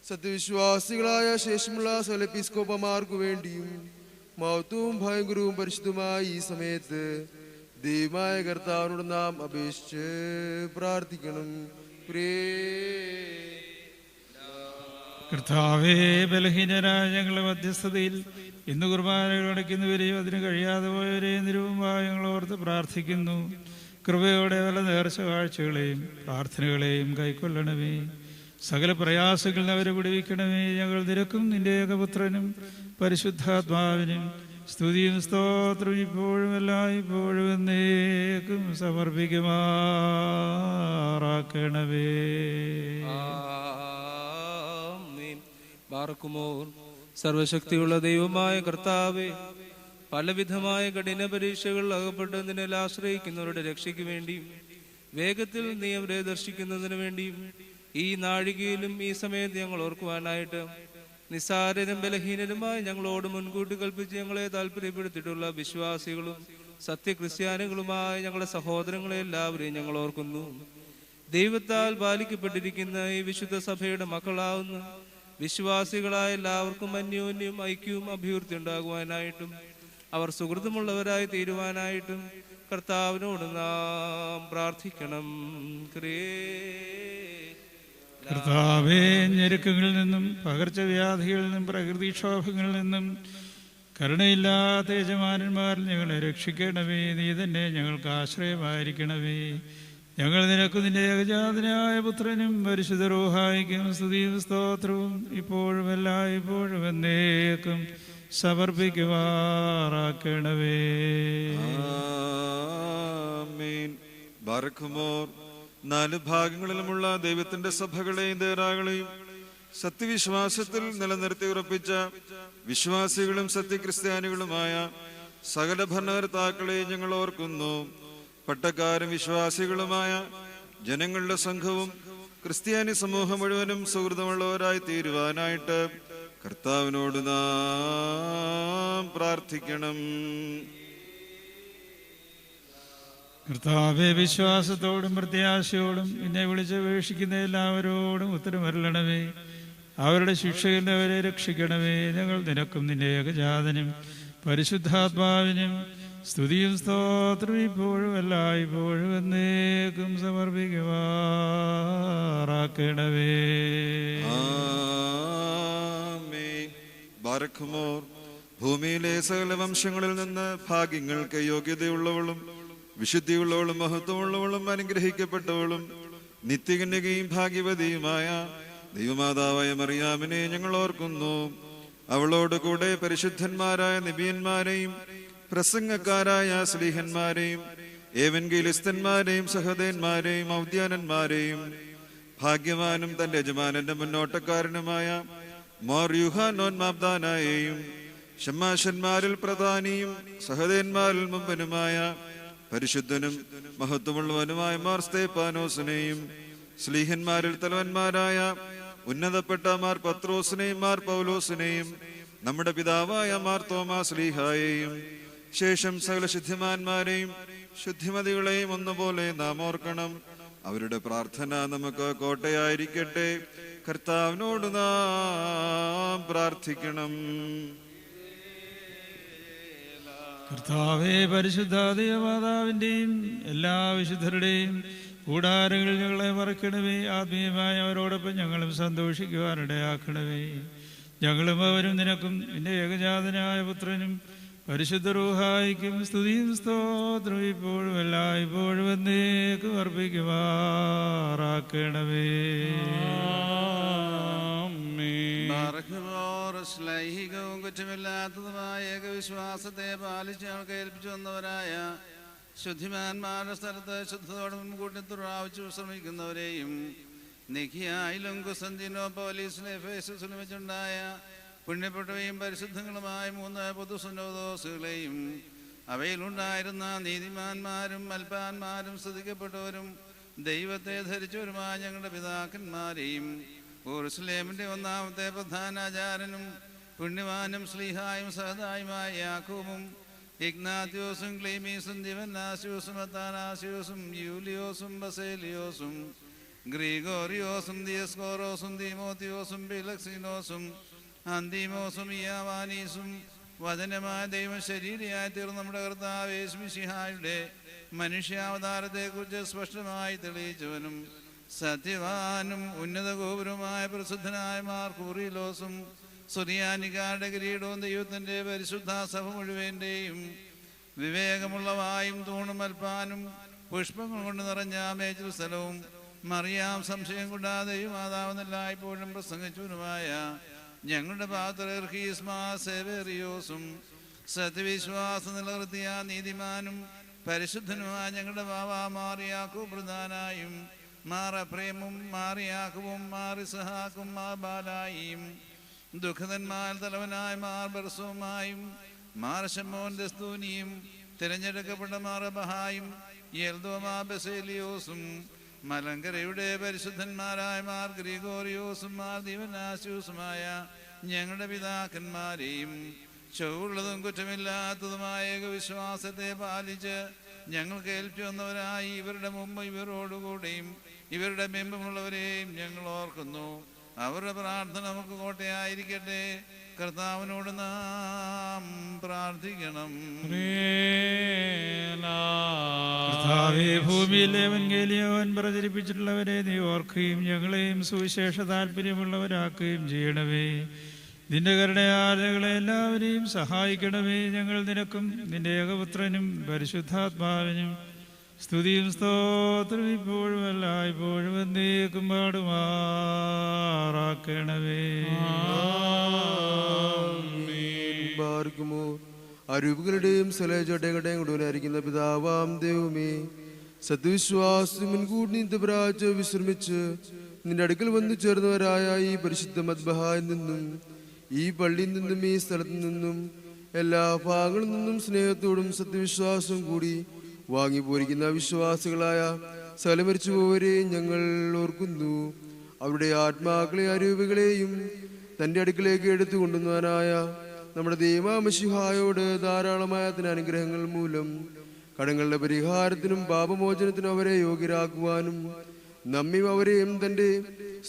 സത്യവിശ്വാസികളായ ശേഷമുള്ള സകലെപ്പിസ്കോപ്പമാർക്കു വേണ്ടിയും മഹത്വവും ഭയങ്കരവും പരിശുദ്ധമായ ഈ സമയത്ത് ദൈവമായ കർത്താവിനോട് നാം അപേക്ഷിച്ച് പ്രാർത്ഥിക്കണം. കർത്താവേ, ബലഹീനരായ ഞങ്ങളുടെ മധ്യസ്ഥതയിൽ ഇന്ന് കുർബാനകൾ അടയ്ക്കുന്നവരെയും അതിന് കഴിയാതെ പോയവരെയും നിരൂപമായി ഞങ്ങൾ ഓർത്ത് പ്രാർത്ഥിക്കുന്നു. കൃപയോടെ പല നേർച്ച കാഴ്ചകളെയും പ്രാർത്ഥനകളെയും കൈക്കൊള്ളണമേ. സകല പ്രയാസങ്ങളിൽ അവരെ വിടുവിക്കണമേ. ഞങ്ങൾ നിരക്കും നിന്റെ ഏകപുത്രനും പരിശുദ്ധാത്മാവിനും സ്തുതിയും സ്തോത്രവും ഇപ്പോഴും എല്ലായ്പ്പോഴും എന്നേക്കും സമർപ്പിക്കുമാറാക്കണമേ. ആമേൻ. ബാറക്കുമോർ. സർവശക്തിയുള്ള ദൈവമായ കർത്താവേ, പലവിധമായ കഠിന പരീക്ഷകൾ അകപ്പെട്ട് നിന്നിൽ ആശ്രയിക്കുന്നവരുടെ രക്ഷയ്ക്ക് വേണ്ടിയും വേഗത്തിൽ നീ അവരെ ദർശിക്കുന്നതിന് വേണ്ടിയും ഈ നാഴികയിലും ഈ സമയത്ത് ഞങ്ങൾ ഓർക്കുവാനായിട്ട് നിസ്സാരരും ബലഹീനരുമായി ഞങ്ങളോട് മുൻകൂട്ടി കൽപ്പിച്ച് ഞങ്ങളെ താല്പര്യപ്പെടുത്തിയിട്ടുള്ള വിശ്വാസികളും സത്യക്രിസ്ത്യാനികളുമായ ഞങ്ങളുടെ സഹോദരങ്ങളെ എല്ലാവരെയും ഞങ്ങൾ ഓർക്കുന്നു. ദൈവത്താൽ പാലിക്കപ്പെട്ടിരിക്കുന്ന ഈ വിശുദ്ധ സഭയുടെ മക്കളാവുന്ന വിശ്വാസികളായ എല്ലാവർക്കും അന്യോന്യം ഐക്യവും അഭിവൃദ്ധി ഉണ്ടാകുവാനായിട്ടും അവർ സുഹൃത്തുമുള്ളവരായി തീരുവാനായിട്ടും കർത്താവിനോട് നാം പ്രാർത്ഥിക്കണം. കർത്താവേ, ഞെരുക്കങ്ങളിൽ നിന്നും പകർച്ചവ്യാധികളിൽ നിന്നും പ്രകൃതിക്ഷോഭങ്ങളിൽ നിന്നും കരുണയില്ലാത്ത യജമാനന്മാരിൽ ഞങ്ങളെ രക്ഷിക്കണമേ. നീ തന്നെ ഞങ്ങൾക്ക് ആശ്രയമായിരിക്കണമേ. ഞങ്ങൾ നിനക്ക് നിന്റെ ഏകജാതനായ പുത്രനും പരിശുദ്ധ റൂഹായിക്കും സ്തുതിയും സ്തോത്രവും ഇപ്പോഴും എല്ലായ്പ്പോഴും എന്നേക്കും സമർപ്പിക്കുമാറാക്കണമേ. ആമേൻ. ബാറക്കുമോർ. 4 ഭാഗങ്ങളിലുമുള്ള ദൈവത്തിന്റെ സഭകളെയും ദേറാകളെയും സത്യവിശ്വാസത്തിൽ നിലനിർത്തി ഉറപ്പിച്ച വിശ്വാസികളും സത്യക്രിസ്ത്യാനികളുമായ സകല ഭരണകർത്താക്കളെയും ഞങ്ങൾ ഓർക്കുന്നു. പട്ടക്കാരും വിശ്വാസികളുമായ ജനങ്ങളുടെ സംഘവും ക്രിസ്ത്യാനി സമൂഹം മുഴുവനും സുഹൃതമുള്ളവരായി തീരുവാനായിട്ട് കർത്താവിനോട് നാം പ്രാർത്ഥിക്കണം. കർത്താവെ, വിശ്വാസത്തോടും പ്രത്യാശയോടും എന്നെ വിളിച്ചപേക്ഷിക്കുന്ന എല്ലാവരോടും ഉത്തരമരുളണമേ. അവരുടെ ശിക്ഷയിൽ അവരെ രക്ഷിക്കണമേ. ഞങ്ങൾ നിനക്കും നിന്റെ ഏകജാതനും പരിശുദ്ധാത്മാവിനും സ്തുതിയും സ്തോത്രം ഇപ്പോഴും എല്ലായ്പ്പോഴും എന്നേക്കും സമർപ്പിക്കുമാറാക്കണമേ. ആമേൻ. ബാറക്കുമോർ. ഭൂമിയിലെ സകല വംശങ്ങളിൽ നിന്ന് ഭാഗ്യങ്ങൾക്ക് യോഗ്യതയുള്ളവളും വിശുദ്ധിയുള്ളവളും മഹത്വമുള്ളവളും അനുഗ്രഹിക്കപ്പെട്ടവളും നിത്യകന്യകയും ഭാഗ്യവതിയുമായ ദൈവമാതാവായ മറിയാമിനെ ഞങ്ങൾ ഓർക്കുന്നു. അവളോട് കൂടെ പരിശുദ്ധന്മാരായ നബിയന്മാരെയും പ്രസംഗക്കാരായ സ്ലീഹന്മാരെയും ഏവൻഗേലിസ്തന്മാരെയും സഹദേന്മാരെയും ഔദ്യാനന്മാരെയും ഭാഗ്യവാനും തന്റെ യജമാനന്റെ മുന്നോട്ടക്കാരനുമായ മോർ യുഹാനോൻ മാബ്ദാനായെയും ഷമ്മാശന്മാരിൽ പ്രധാനിയും സഹദേന്മാരിൽ മുമ്പനുമായ പരിശുദ്ധനും മഹത്വമുള്ളവനുമായ മാർ സ്തേപ്പാനോസിനെയും സ്ലീഹന്മാരിൽ തലവന്മാരായ ഉന്നതപ്പെട്ട മാർ പത്രോസിനെയും മാർ പൗലോസിനെയും നമ്മുടെ പിതാവായ മാർ തോമാസ് ലീഹായെയും ശേഷം സകല ശുദ്ധിമാന്മാരെയും ശുദ്ധിമതികളെയും ഒന്നുപോലെ നാം ഓർക്കണം. അവരുടെ പ്രാർത്ഥന നമുക്ക് കോട്ടയായിരിക്കട്ടെ. കർത്താവിനോട് നാം പ്രാർത്ഥിക്കണം. കർത്താവേ, പരിശുദ്ധ ദൈവമാതാവിൻ്റെയും എല്ലാ വിശുദ്ധരുടെയും കൂടാരങ്ങളിൽ ഞങ്ങളെ മറക്കണമേ. ആത്മീയമായ അവരോടൊപ്പം ഞങ്ങളും സന്തോഷിക്കുവാനിടയാക്കണമേ. ഞങ്ങളും അവരും നിനക്കും നിന്റെ ഏകജാതനായ പുത്രനും പരിശുദ്ധ റൂഹായിക്കും സ്തുതിയും സ്തോത്രം ഇപ്പോഴും എല്ലായ്പ്പോഴും എന്നേക്കും അർപ്പിക്കുമാറാക്കണമേ. ശ്ലൈഹികവും കുറ്റമില്ലാത്തതുമായ ഏകവിശ്വാസത്തെ പാലിച്ച് ഞങ്ങൾക്ക് ഏൽപ്പിച്ചു വന്നവരായ ശുദ്ധിമാന്മാരുടെ സ്ഥലത്ത് ശുദ്ധത്തോടെ മുൻകൂട്ടി തുറാവിച്ചു ശ്രമിക്കുന്നവരെയും നിഖിയായിലും കുസന്തിനോപോലീസിലെ എഫേസുസിലും വെച്ചുണ്ടായ പുണ്യപ്പെട്ടവയും പരിശുദ്ധങ്ങളുമായ 3 പൊതുസുന്നോദോസുകളെയും അവയിലുണ്ടായിരുന്ന നീതിമാന്മാരും മൽപ്പാന്മാരും സ്തുതിക്കപ്പെട്ടവരും ദൈവത്തെ ധരിച്ചവരുമായ ഞങ്ങളുടെ പിതാക്കന്മാരെയും യെരൂശലേമിന്റെ 1-ാമത്തെ പ്രധാനാചാരനും പുണ്യവാനും ശ്ലീഹായും സഹദായുമായ യാക്കോബും ഇഗ്നാത്യോസും ക്ലീമീസും ദിവന്നാസ്യോസും അത്താനാസ്യോസും യൂലിയോസും ബസേലിയോസും ഗ്രിഗോറിയോസും ദിയസ്കോറോസും തീമോത്തിയോസും ബിലക്സിനോസും അന്തീമോസും ഇയാവാനീസും വചനമായ ദൈവം ശരീരയായി തീർന്ന നമ്മുടെ കർത്താവ് യേശു മിശിഹായുടെ മനുഷ്യാവതാരത്തെക്കുറിച്ച് സ്പഷ്ടമായി തെളിയിച്ചവനും സത്യവാനും ഉന്നത ഗോപുരമായ പ്രസിദ്ധനായ മാർ കൂറിലോസും സുറിയാനിക്കാരുടെ കിരീടവും ദൈവത്തിന്റെ പരിശുദ്ധ സഭ മുഴുവന്റെയും വിവേകമുള്ള വായും തൂണും അൽപ്പാനും പുഷ്പങ്ങൾ കൊണ്ട് നിറഞ്ഞ മേച്ചിൽ സ്ഥലവും മറിയാം സംശയം കൂടാതെയും മാതാവെന്നെല്ലായ്പ്പോഴും പ്രസംഗിച്ചവനുമായ ഞങ്ങളുടെ പാത്രർഹീസ്മാ സേവേറിയോസും സത്യവിശ്വാസം നിലനിർത്തിയ നീതിമാനും പരിശുദ്ധനുമായ ഞങ്ങളുടെ ബാബ മാറിയാക്കു പ്രധാനായും മാറപ്രേമും മാറിയാക്കുവും മാറിസഹാക്കും മാബാലായും ദുഃഖിതന്മാർ തലവനായ മാർ ബർസവുമായും മാർഷമോൻ ദസ്തൂനിയും തിരഞ്ഞെടുക്കപ്പെട്ട മാറബഹായും യെൽദോമാ ബസേലിയോസും മലങ്കരയുടെ പരിശുദ്ധന്മാരായ മാർ ഗ്രിഗോറിയോസും മാർ ദിവനാസ്യൂസുമായ ഞങ്ങളുടെ പിതാക്കന്മാരെയും ചൊവ്വുള്ളതും കുറ്റമില്ലാത്തതുമായ വിശ്വാസത്തെ പാലിച്ച് ഞങ്ങൾക്ക് ഏൽപ്പിച്ചു വന്നവരായി ഇവരുടെ മുമ്പ് ഇവരോടുകൂടെയും ഇവരുടെ ബിംബമുള്ളവരെയും ഞങ്ങൾ ഓർക്കുന്നു. അവരുടെ പ്രാർത്ഥന നമുക്ക് കോട്ടയായിരിക്കട്ടെ. കർത്താവിനോട് നാം പ്രാർത്ഥിക്കണം. ഭൂമിയിലെ എവൻഗേലിയോൻ പ്രചരിപ്പിച്ചിട്ടുള്ളവരെ നീ ഓർക്കുകയും ഞങ്ങളെയും സുവിശേഷ താല്പര്യമുള്ളവരാക്കുകയും ചെയ്യണമേ. നിന്റെ കരുണയാൽ ഞങ്ങളെ എല്ലാവരെയും സഹായിക്കണമേ. ഞങ്ങൾ നിനക്കും നിന്റെ ഏകപുത്രനും പരിശുദ്ധാത്മാവിനും സ്തുതിയും സ്തോത്രം ഇപ്പോഴും എല്ലായ്പ്പോഴും എന്നേക്കും പാടുമാറാക്കണമേ. അരൂപങ്ങളുടെയും സലചടങ്ങളുടെയും കൂടുതലായിരിക്കുന്ന പിതാവാം ദൈവമേ, സത്യവിശ്വാസം മുൻകൂട്ടി നിത്യപ്രാച്ച വിശ്രമിച്ച് നിന്റെ അടുക്കൽ വന്നു ചേർന്നവരായ ഈ പരിശുദ്ധ മദ്ബഹായിൽ നിന്നും ഈ പള്ളിയിൽ നിന്നും ഈ സ്ഥലത്തു നിന്നും എല്ലാ ഭാഗങ്ങളിൽ നിന്നും സ്നേഹത്തോടും സത്യവിശ്വാസവും കൂടി വാങ്ങിപ്പോരിക്കുന്ന വിശ്വാസികളായ സകലമരിച്ചു പോവരെയും ഞങ്ങൾ ഓർക്കുന്നു. അവരുടെ ആത്മാക്കളെ അരൂപികളെയും തൻ്റെ അടുക്കിലേക്ക് എടുത്തു കൊണ്ടുവന്നവനായ നമ്മുടെ ദൈവമശിഹായോട് ധാരാളമായ അനുഗ്രഹങ്ങൾ മൂലം കടങ്ങളുടെ പരിഹാരത്തിനും പാപമോചനത്തിനും അവരെ യോഗ്യരാക്കുവാനും നമ്മയും അവരെയും തൻ്റെ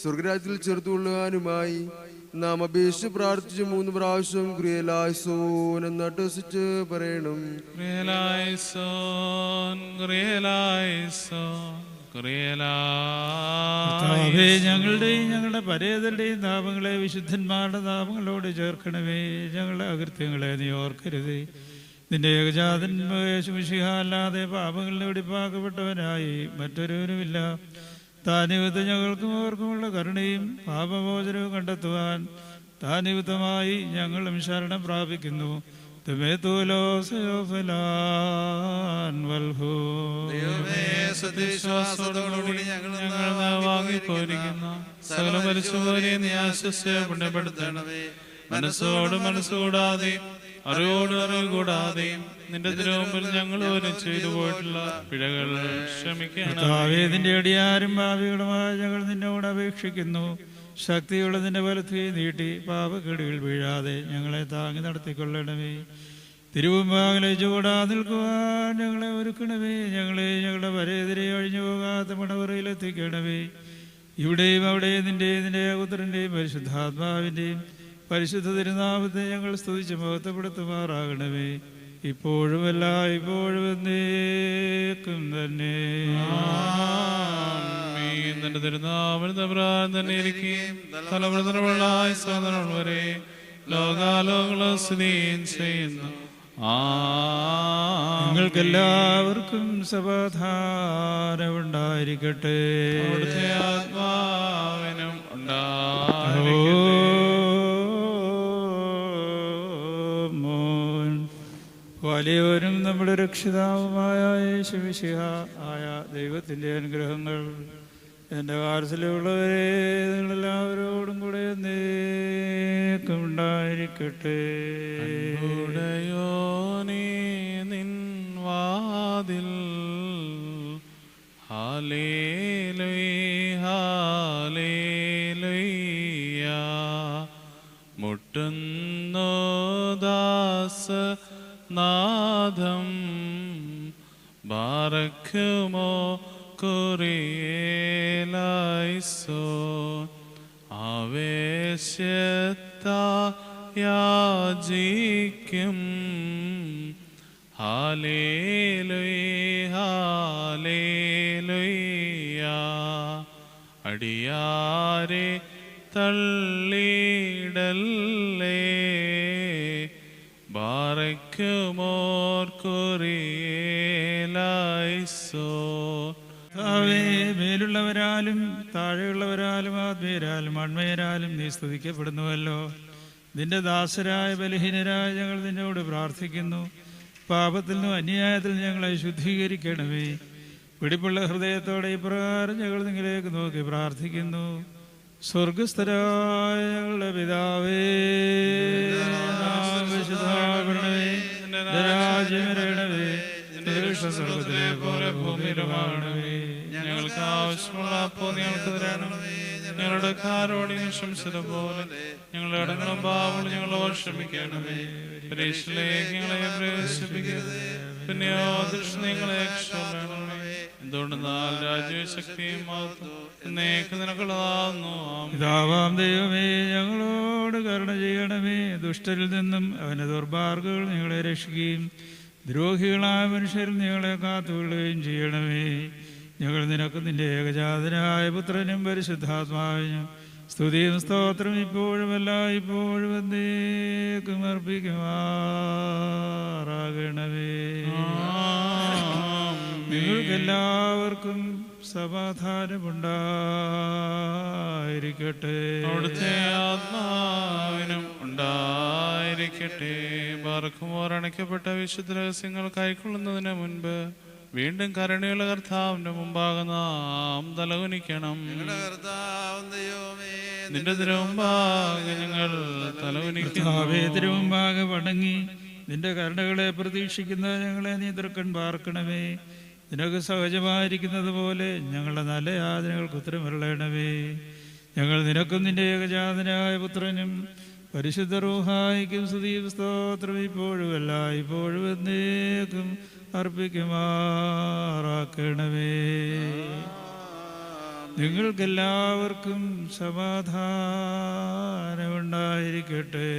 സ്വർഗരാജ്യത്തിൽ ചേർത്തുകൊള്ളുവാനുമായി നാം അപേക്ഷിച്ച് പ്രാർത്ഥിച്ച് 3 പ്രാവശ്യം ക്രിയലായ്സോൻ എന്ന് അട്ടസിച്ച് പറയണം. ഞങ്ങളുടെയും ഞങ്ങളുടെ പരേതരുടെയും താപങ്ങളെ വിശുദ്ധന്മാരുടെ താപങ്ങളോട് ചേർക്കണമേ. ഞങ്ങളുടെ അകൃത്യങ്ങളെ നീ ഓർക്കരുതേ. നിന്റെ ഏകജാതൻ യേശുമിശിഹ അല്ലാതെ പാപങ്ങളുടെ വെടിപ്പാക്കപ്പെട്ടവനായി മറ്റൊരുവനുമില്ല. താനിയുദ്ധ ഞങ്ങൾക്കും അവർക്കുമുള്ള കരുണയും പാപമോചനവും കണ്ടെത്തുവാൻ താനിയുദ്ധമായി ഞങ്ങളും ശരണം പ്രാപിക്കുന്നു. സകല മരിച്ചുപോരെ നീ ആശ്വസിച്ച് പുണ്യപ്പെടുത്തണമേ. മനസ്സോട് മനസ്സുകൂടാതെ അറിവോട് അറിവ് കൂടാതെ നിന്റെ തിരുമുമ്പിൽ ഞങ്ങൾ ചെയ്തു പോയിട്ടുള്ള പിഴകൾ ക്ഷമിക്കണമേ. നിന്റെ അടിയാരും ഭാവികളുമായ ഞങ്ങൾ നിന്നോട് അപേക്ഷിക്കുന്നു. ശക്തിയുള്ള നിന്റെ വലത്തുകൈ നീട്ടി പാപക്കെടുകൾ വീഴാതെ ഞങ്ങളെ താങ്ങി നടത്തിക്കൊള്ളണമേ. തിരുവുമ്പാകലെ ചൂടാ നിൽക്കുവാൻ ഞങ്ങളെ ഒരുക്കണമേ. ഞങ്ങളെ ഞങ്ങളുടെ പരേതരെ ഒഴിഞ്ഞു പോകാത്ത മണവറയിലെത്തിക്കണമേ. ഇവിടെയും അവിടെയും നിന്റെ പുത്രന്റെയും പരിശുദ്ധാത്മാവിന്റെയും പരിശുദ്ധ തിരുനാമത്തെ ഞങ്ങൾ സ്തുതിച്ച് മഹത്വപ്പെടുത്തുമാറാകണമേ. ഇപ്പോഴും എല്ലായ്പ്പോഴും എന്നേക്കും തന്നെ. നിന്റെ തിരുനാമം തന്നെ ഇരിക്കുകയും തലമുറ വരെ ലോകാലോകങ്ങളും സ്ഥിതിയും ചെയ്യുന്നു. നിങ്ങൾക്കെല്ലാവർക്കും സമാധാനം ഉണ്ടായിരിക്കട്ടെ. അവിടുത്തെ ആത്മാവിനും വലിയവനും നമ്മുടെ രക്ഷിതാവുമായ യേശുമിശിഹ ആയ ദൈവത്തിൻ്റെ അനുഗ്രഹങ്ങൾ എൻ്റെ വാത്സല്യമുള്ളവരെ നിങ്ങളെല്ലാവരോടും കൂടെ എന്നേക്കും ഉണ്ടായിരിക്കട്ടെ. നിൻ വാതിൽ ഹല്ലേലൂയ ഹല്ലേലൂയ മുട്ടുന്നു ദാസ നാദം ബാറക്കുമോ കുറിയേലൈസോ ആവേശത്തായാജിക്കും ഹല്ലേലൂയ ഹല്ലേലൂയ അടിയാരെ തള്ളിടല്ലേ ബാറക്കുമോർ കുറിയേലൈസോ. മേലുള്ളവരാലും താഴെയുള്ളവരാലും ആത്മീയരാലും അൺമയരാലും നീ സ്തുതിക്കപ്പെടുന്നുവല്ലോ. നിന്റെ ദാസരായ ബലഹീനരായ ഞങ്ങൾ നിന്നോട് പ്രാർത്ഥിക്കുന്നു. പാപത്തിൽ നിന്നും അന്യായത്തിൽ ഞങ്ങളെ ശുദ്ധീകരിക്കണമേ. പിടിപ്പുള്ള ഹൃദയത്തോടെ ഇപ്രകാരം ഞങ്ങൾ നിങ്ങളിലേക്ക് നോക്കി പ്രാർത്ഥിക്കുന്നു. സ്വർഗസ്ഥരായ ഞങ്ങളുടെ പിതാവേ, വിശുദ്ധമാകണമേ, നിന്റെ രാജ്യം വരണമേ, നിന്റെ ഇഷ്ടം സ്വർഗ്ഗത്തിലെ പോലെ ഭൂമിയിലുമാകണമേ. ഞങ്ങൾക്ക് ആവശ്യമുള്ള അപ്പോൾ ഞങ്ങൾക്ക് തരണമേ. ഞങ്ങളുടെ കാരോട് പോലെ ഞങ്ങളുടെ അടങ്ങളും പാവങ്ങളും ഞങ്ങളോട് ക്ഷമിക്കണമേ. പരീക്ഷയിലേക്ക് ഞങ്ങളെ പ്രവേശിപ്പിക്കരുത്, പിന്നെയോ ദുഷ്ടങ്ങളെ രക്ഷപ്പെടണമേ. എന്തുകൊണ്ടെന്നാൽ രാജ്യവും ശക്തിയും എന്നേക്ക് നിനക്കുള്ളതാകുന്നു. പിതാവാം ദൈവമേ, ഞങ്ങളോട് കരുണ ചെയ്യണമേ. ദുഷ്ടരിൽ നിന്നും അവന്റെ ദുർമാർഗ്ഗങ്ങൾ ഞങ്ങളെ രക്ഷിക്കുകയും ദ്രോഹികളായ മനുഷ്യരിൽ ഞങ്ങളെ കാത്തുകൊള്ളുകയും ചെയ്യണമേ. ഞങ്ങൾ നിനക്ക് നിന്റെ ഏകജാതനായ പുത്രനും പരിശുദ്ധാത്മാവിനും സ്തുതിയും സ്തോത്രം ഇപ്പോഴും എല്ലായ്പ്പോഴും എന്നേക്കും അർപ്പിക്കുമാറാകണമേ. നിങ്ങൾക്കെല്ലാവർക്കും സമാധാനമുണ്ടായിരിക്കട്ടെ. അവിടുത്തെ ആത്മാവിനും ഉണ്ടായിരിക്കട്ടെ. ബാറക്കുമോർ അണയ്ക്കപ്പെട്ട വിശുദ്ധ രഹസ്യങ്ങൾ കൈക്കൊള്ളുന്നതിന് മുൻപ് വീണ്ടും കരുണയുള്ള കർത്താവിന്റെ മുമ്പാകെ നാം തലകുനിക്കണം. നിന്റെ തിരുമുമ്പാകെ ഞങ്ങൾ തിരുമുമ്പാകെ വണങ്ങി നിന്റെ കരുണകളെ പ്രതീക്ഷിക്കുന്ന ഞങ്ങളെ നീ തൃക്കൺ പാർക്കണമേ. നിനക്ക് സഹജമായിരിക്കുന്നത് പോലെ ഞങ്ങളുടെ നല്ല യാതനകൾക്ക് ഉത്തരമരുളണമേ. ഞങ്ങൾ നിനക്കും നിന്റെ ഏകജാതനായ പുത്രനും പരിശുദ്ധ റൂഹായിക്കും സ്തുതിയും സ്തോത്രം ഇപ്പോഴും എല്ലായ്പ്പോഴും എന്നേക്കും അർപ്പിക്കുമാറാക്കണമേ. നിങ്ങൾക്കെല്ലാവർക്കും സമാധാനമുണ്ടായിരിക്കട്ടെ.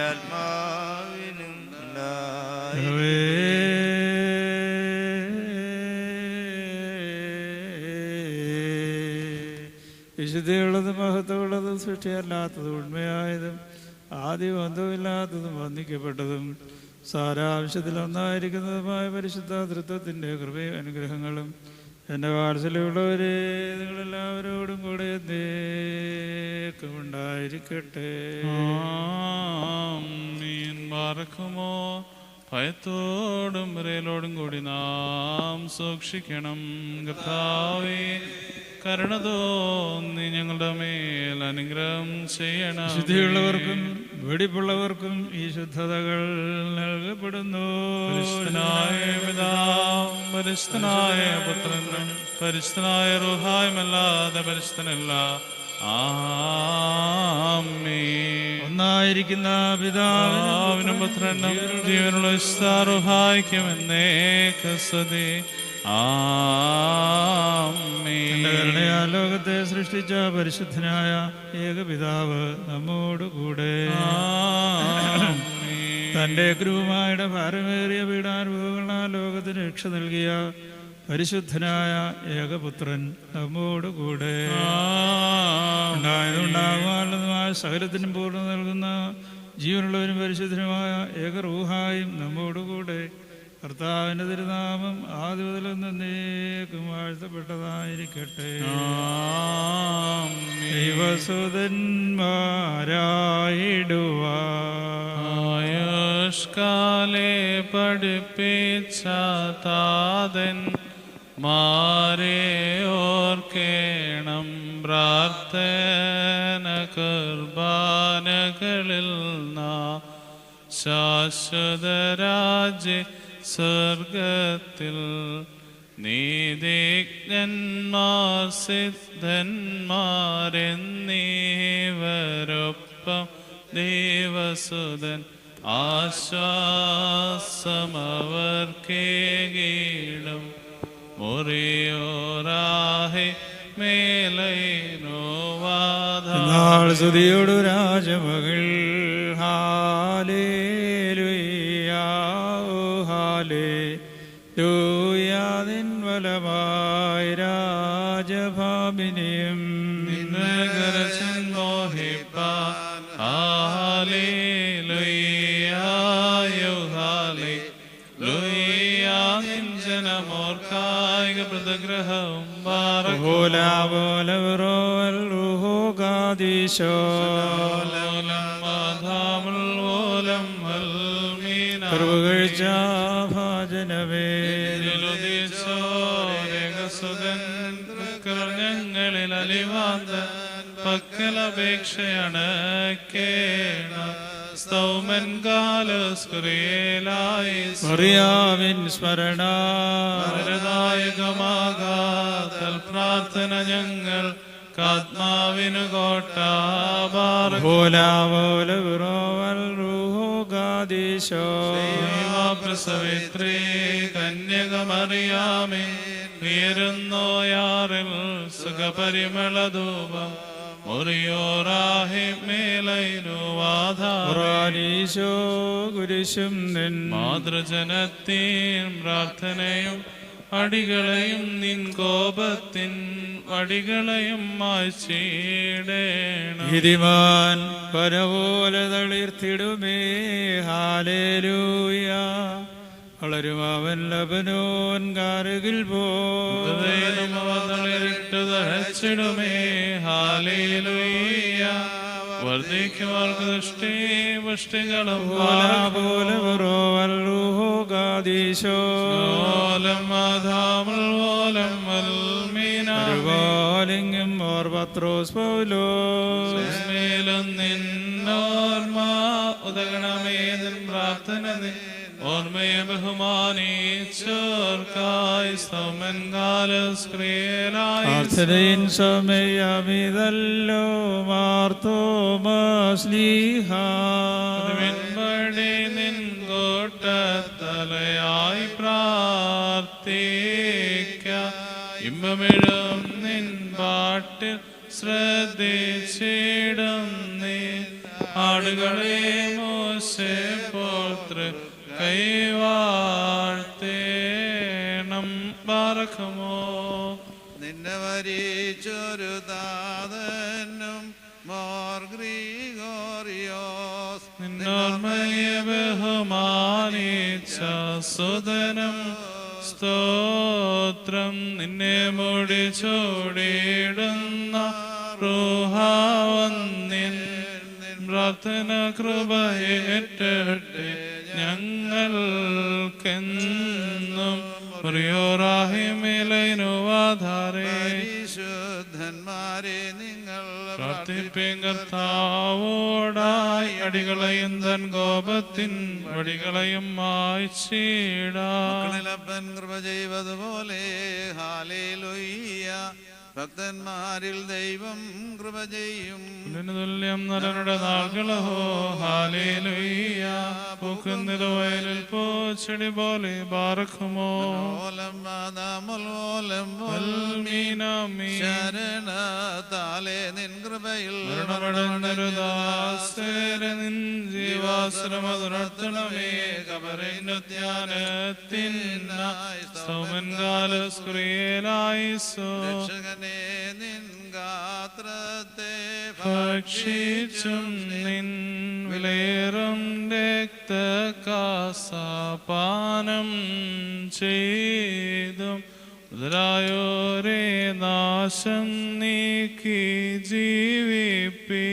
ആത്മാവിനും വിശുദ്ധിയുള്ളതും മഹത്വമുള്ളതും സൃഷ്ടിയല്ലാത്തതും ഉണ്മയായതും ആദ്യം അന്തമില്ലാത്തതും വന്ദിക്കപ്പെട്ടതും സാരാംശത്തിൽ ഒന്നായിരിക്കുന്നതുമായ പരിശുദ്ധ തൃത്വത്തിൻ്റെ കൃപയും അനുഗ്രഹങ്ങളും എൻ്റെ വാത്സല്യമുള്ളവരെ നിങ്ങളെല്ലാവരോടും കൂടെ എന്നേക്കും ഉണ്ടായിരിക്കട്ടെ. ബാറക്കുമോ ഭയത്തോടും വിറയലോടും കൂടി നാം സൂക്ഷിക്കണം. കർത്താവേ, കരുണ തോന്നി ഞങ്ങളുടെ മേൽ അനുഗ്രഹം ചെയ്യണം. ശുദ്ധിയുള്ളവർക്കും വെടിപ്പുള്ളവർക്കും ഈ ശുദ്ധതകൾ നൽകപ്പെടുന്നു. പരിശുദ്ധനായ പിതാവും പരിശുദ്ധനായ പുത്രനും പരിശുദ്ധനായ റൂഹായുമല്ലാതെ പരിശുദ്ധനല്ല. ആമേൻ. ഒന്നായിരിക്കുന്ന പിതാവിനും പുത്രനും ജീവനുള്ള റൂഹായിക്കും എന്നേക്ക് സ്തുതി. കരുണയാ ലോകത്തെ സൃഷ്ടിച്ച പരിശുദ്ധനായ ഏകപിതാവ് നമ്മോടുകൂടെ. തന്റെ ക്രൂമായുടെ ഭാരമേറിയ പീഡാനുഭവങ്ങളാൽ ലോകത്തിന് രക്ഷ നൽകിയ പരിശുദ്ധനായ ഏകപുത്രൻ നമ്മോടുകൂടെ. ഉണ്ടാകുവാനുള്ളതുമായ സകലത്തിനും പൂർണ്ണ നൽകുന്ന ജീവനുള്ളവരും പരിശുദ്ധനുമായ ഏകറൂഹായും നമ്മോടുകൂടെ. കർത്താവിന്റെ തിരുനാമം ആദ്യ മുതൽ എന്നേക്കും വാഴ്ത്തപ്പെട്ടതായിരിക്കട്ടെ. ദൈവസുതന്മാരായിടുവായുഷ്കാലെ പഠിപ്പിച്ച താതൻ മാരെ ഓർക്കേണം. പ്രാർത്ഥന കുർബാനകളിൽ നാം ശാശ്വതരാജ്യ സ്വർഗത്തിൽ നീതിജ്ഞന്മാർ സിദ്ധന്മാരെന്നീവരൊപ്പം ദേവസുതൻ ആശ്വാസമവർക്കേകീടും. മുറിയോറാഹെ മേലൈനോവാദ സ്തുതിയോടു രാജമകൾ ഹാലേലുയാ ൂയാതിൻ വലമായി രാജഭാമിനിയും നിന്നകരച്ചൻ മോഹിപ്പാൻ ഹാലേലുയായുഹാലേലുയാ ജനമോർക്കായിക പ്രതിഗ്രഹവും ൂലാവോലവറോൽ റുഹോ ഗാദീശോ പുകഴ്ച ഭാജനമേ. ഞങ്ങളിൽ അലിവാന്ത പക്കലപേക്ഷയാണ് കേണ സ്തൗമൻ കാലസ്കുറിയേലായി മറിയാവിൻ സ്മരണ വരദായകമാകാതൽ പ്രാർത്ഥന ഞങ്ങൾ കാത്മാവിനു കോട്ടാപാറ പ്രസവിത്രീ കന്യകമറിയാമേ ഉയരുന്നോയാറിൽ സുഖപരിമളധൂപം ോ കുരിശും നിൻ മാതൃജനത്തിൻ പ്രാർത്ഥനയും അടികളെയും നിൻ കോപത്തിൻ വടികളെയും മായ്ച്ചിടേണം. നീതിമാൻ പരപോലെ തളിർത്തിടുമേ. ഹാലേലൂയ. വളരും അവൻ ലബനോൻ കാരുകിൽ പോളിട്ടു തഴച്ചിടുമേ. ഹാലേലൂയ. വർദ്ധിക്കുവാർക്ക് ദൃഷ്ടി പുഷ്ടികളും ും ഓർ പത്രോസ് പൗലോസ് മേലും നിന്നോർമ്മ ഉദകണമേതിൻ പ്രാർത്ഥന ഓർമ്മയെ ബഹുമാനിച്ചോർക്കായി സൗമൻ കാലസ്ക്രിയലായി ആർത്തരയിൻ സമയമിതല്ലോ മാർത്തോമാസ്ലീഹ വെൺപടി നിൻ കോട്ടത്തലയായി പ്രാർത്ഥിക്ക ഇമ്പമിഴും നിൻ പാട്ടിൽ ശ്രദ്ധിച്ചിടും നീ ആടുകളെ മോശെ പോത്ര കൈവാഴ്ത്തേണം പാർക്കുമോ. നിന്നെ വരിച്ചൊരു താതനും മോർ ഗ്രിഗോറിയോസ് നിന്നോർമ്മയെ ബഹുമാനിച്ച സുതനം സ്തോത്രം നിന്നെ മുടി ചൂടിയിടുന്ന റൂഹാവന്നിൻ പ്രാർത്ഥന കൃപയേറ്റട്ടെ ഞങ്ങൾക്കെന്നും പരിശുദ്ധന്മാരെ നിങ്ങൾ പ്രാർത്ഥിപ്പിൻ കർത്താവോടായി അടികളെയും തൻ കോപത്തിൻ വടികളെയും മായ്ച്ചിടാൻ കൃപ ചെയ്വതുപോലെ ഹാലേലൂയ. ഭക്തന്മാരിൽ ദൈവം കൃപ ചെയ്യും. തുല്യം നരനുടെ നാളുകളോ ഹാലേലൂയ. പൂക്കുന്നിത് വയലിൽ പൂച്ചെടി പോലെ പാർക്കുമോ. ശരണത്താലെ നിൻ കൃപയിൽ നിൻ ജീവാശ്രമതുണർത്തണമേ. കബറിനുദ്യാനത്തിനായി സൗമൻകാലസ്ക്രിയലായിസോ നിൻ ഗാത്രത്തെ ഭക്ഷിച്ചും നിൻ വിലയേറും രക്തകാസാപാനം ചെയ്തും മുതലായോരേ നാശം നീക്കി ജീവിപ്പി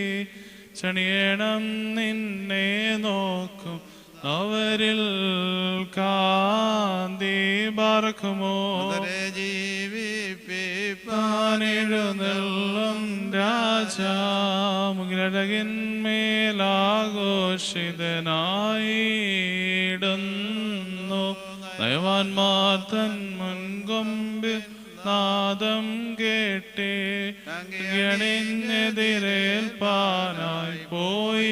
ചണിയണം നിന്നെ നോക്കും അവരിൽ കാന്തി പാർക്കുമോ. ജീവിപ്പിപ്പാനെഴുന്നള്ളും രാജാ മുകിലഴകിന്മേലാഘോഷിതനായിടുന്നു. നയവാൻമാർ തൻ മുൻകൊമ്പിൽ നാദം കേട്ടേ ഗണിഞ്ഞെതിരേൽപ്പാനായി പോയിടുന്നു.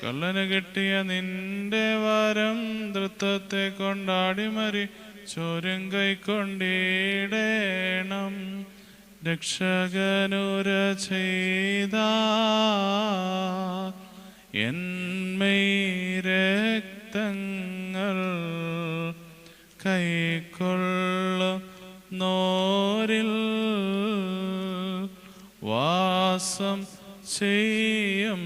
കള്ളന് കിട്ടിയ നിന്റെ വരം നൃത്തത്തെ കൊണ്ടാടി മരി ചോരും കൈക്കൊണ്ടിടേണം. രക്ഷകനുര ചെയ്ത എന്മൈ രക്തങ്ങൾ കൈക്കൊള്ളും നോരിൽ വാസം ചെയ്യും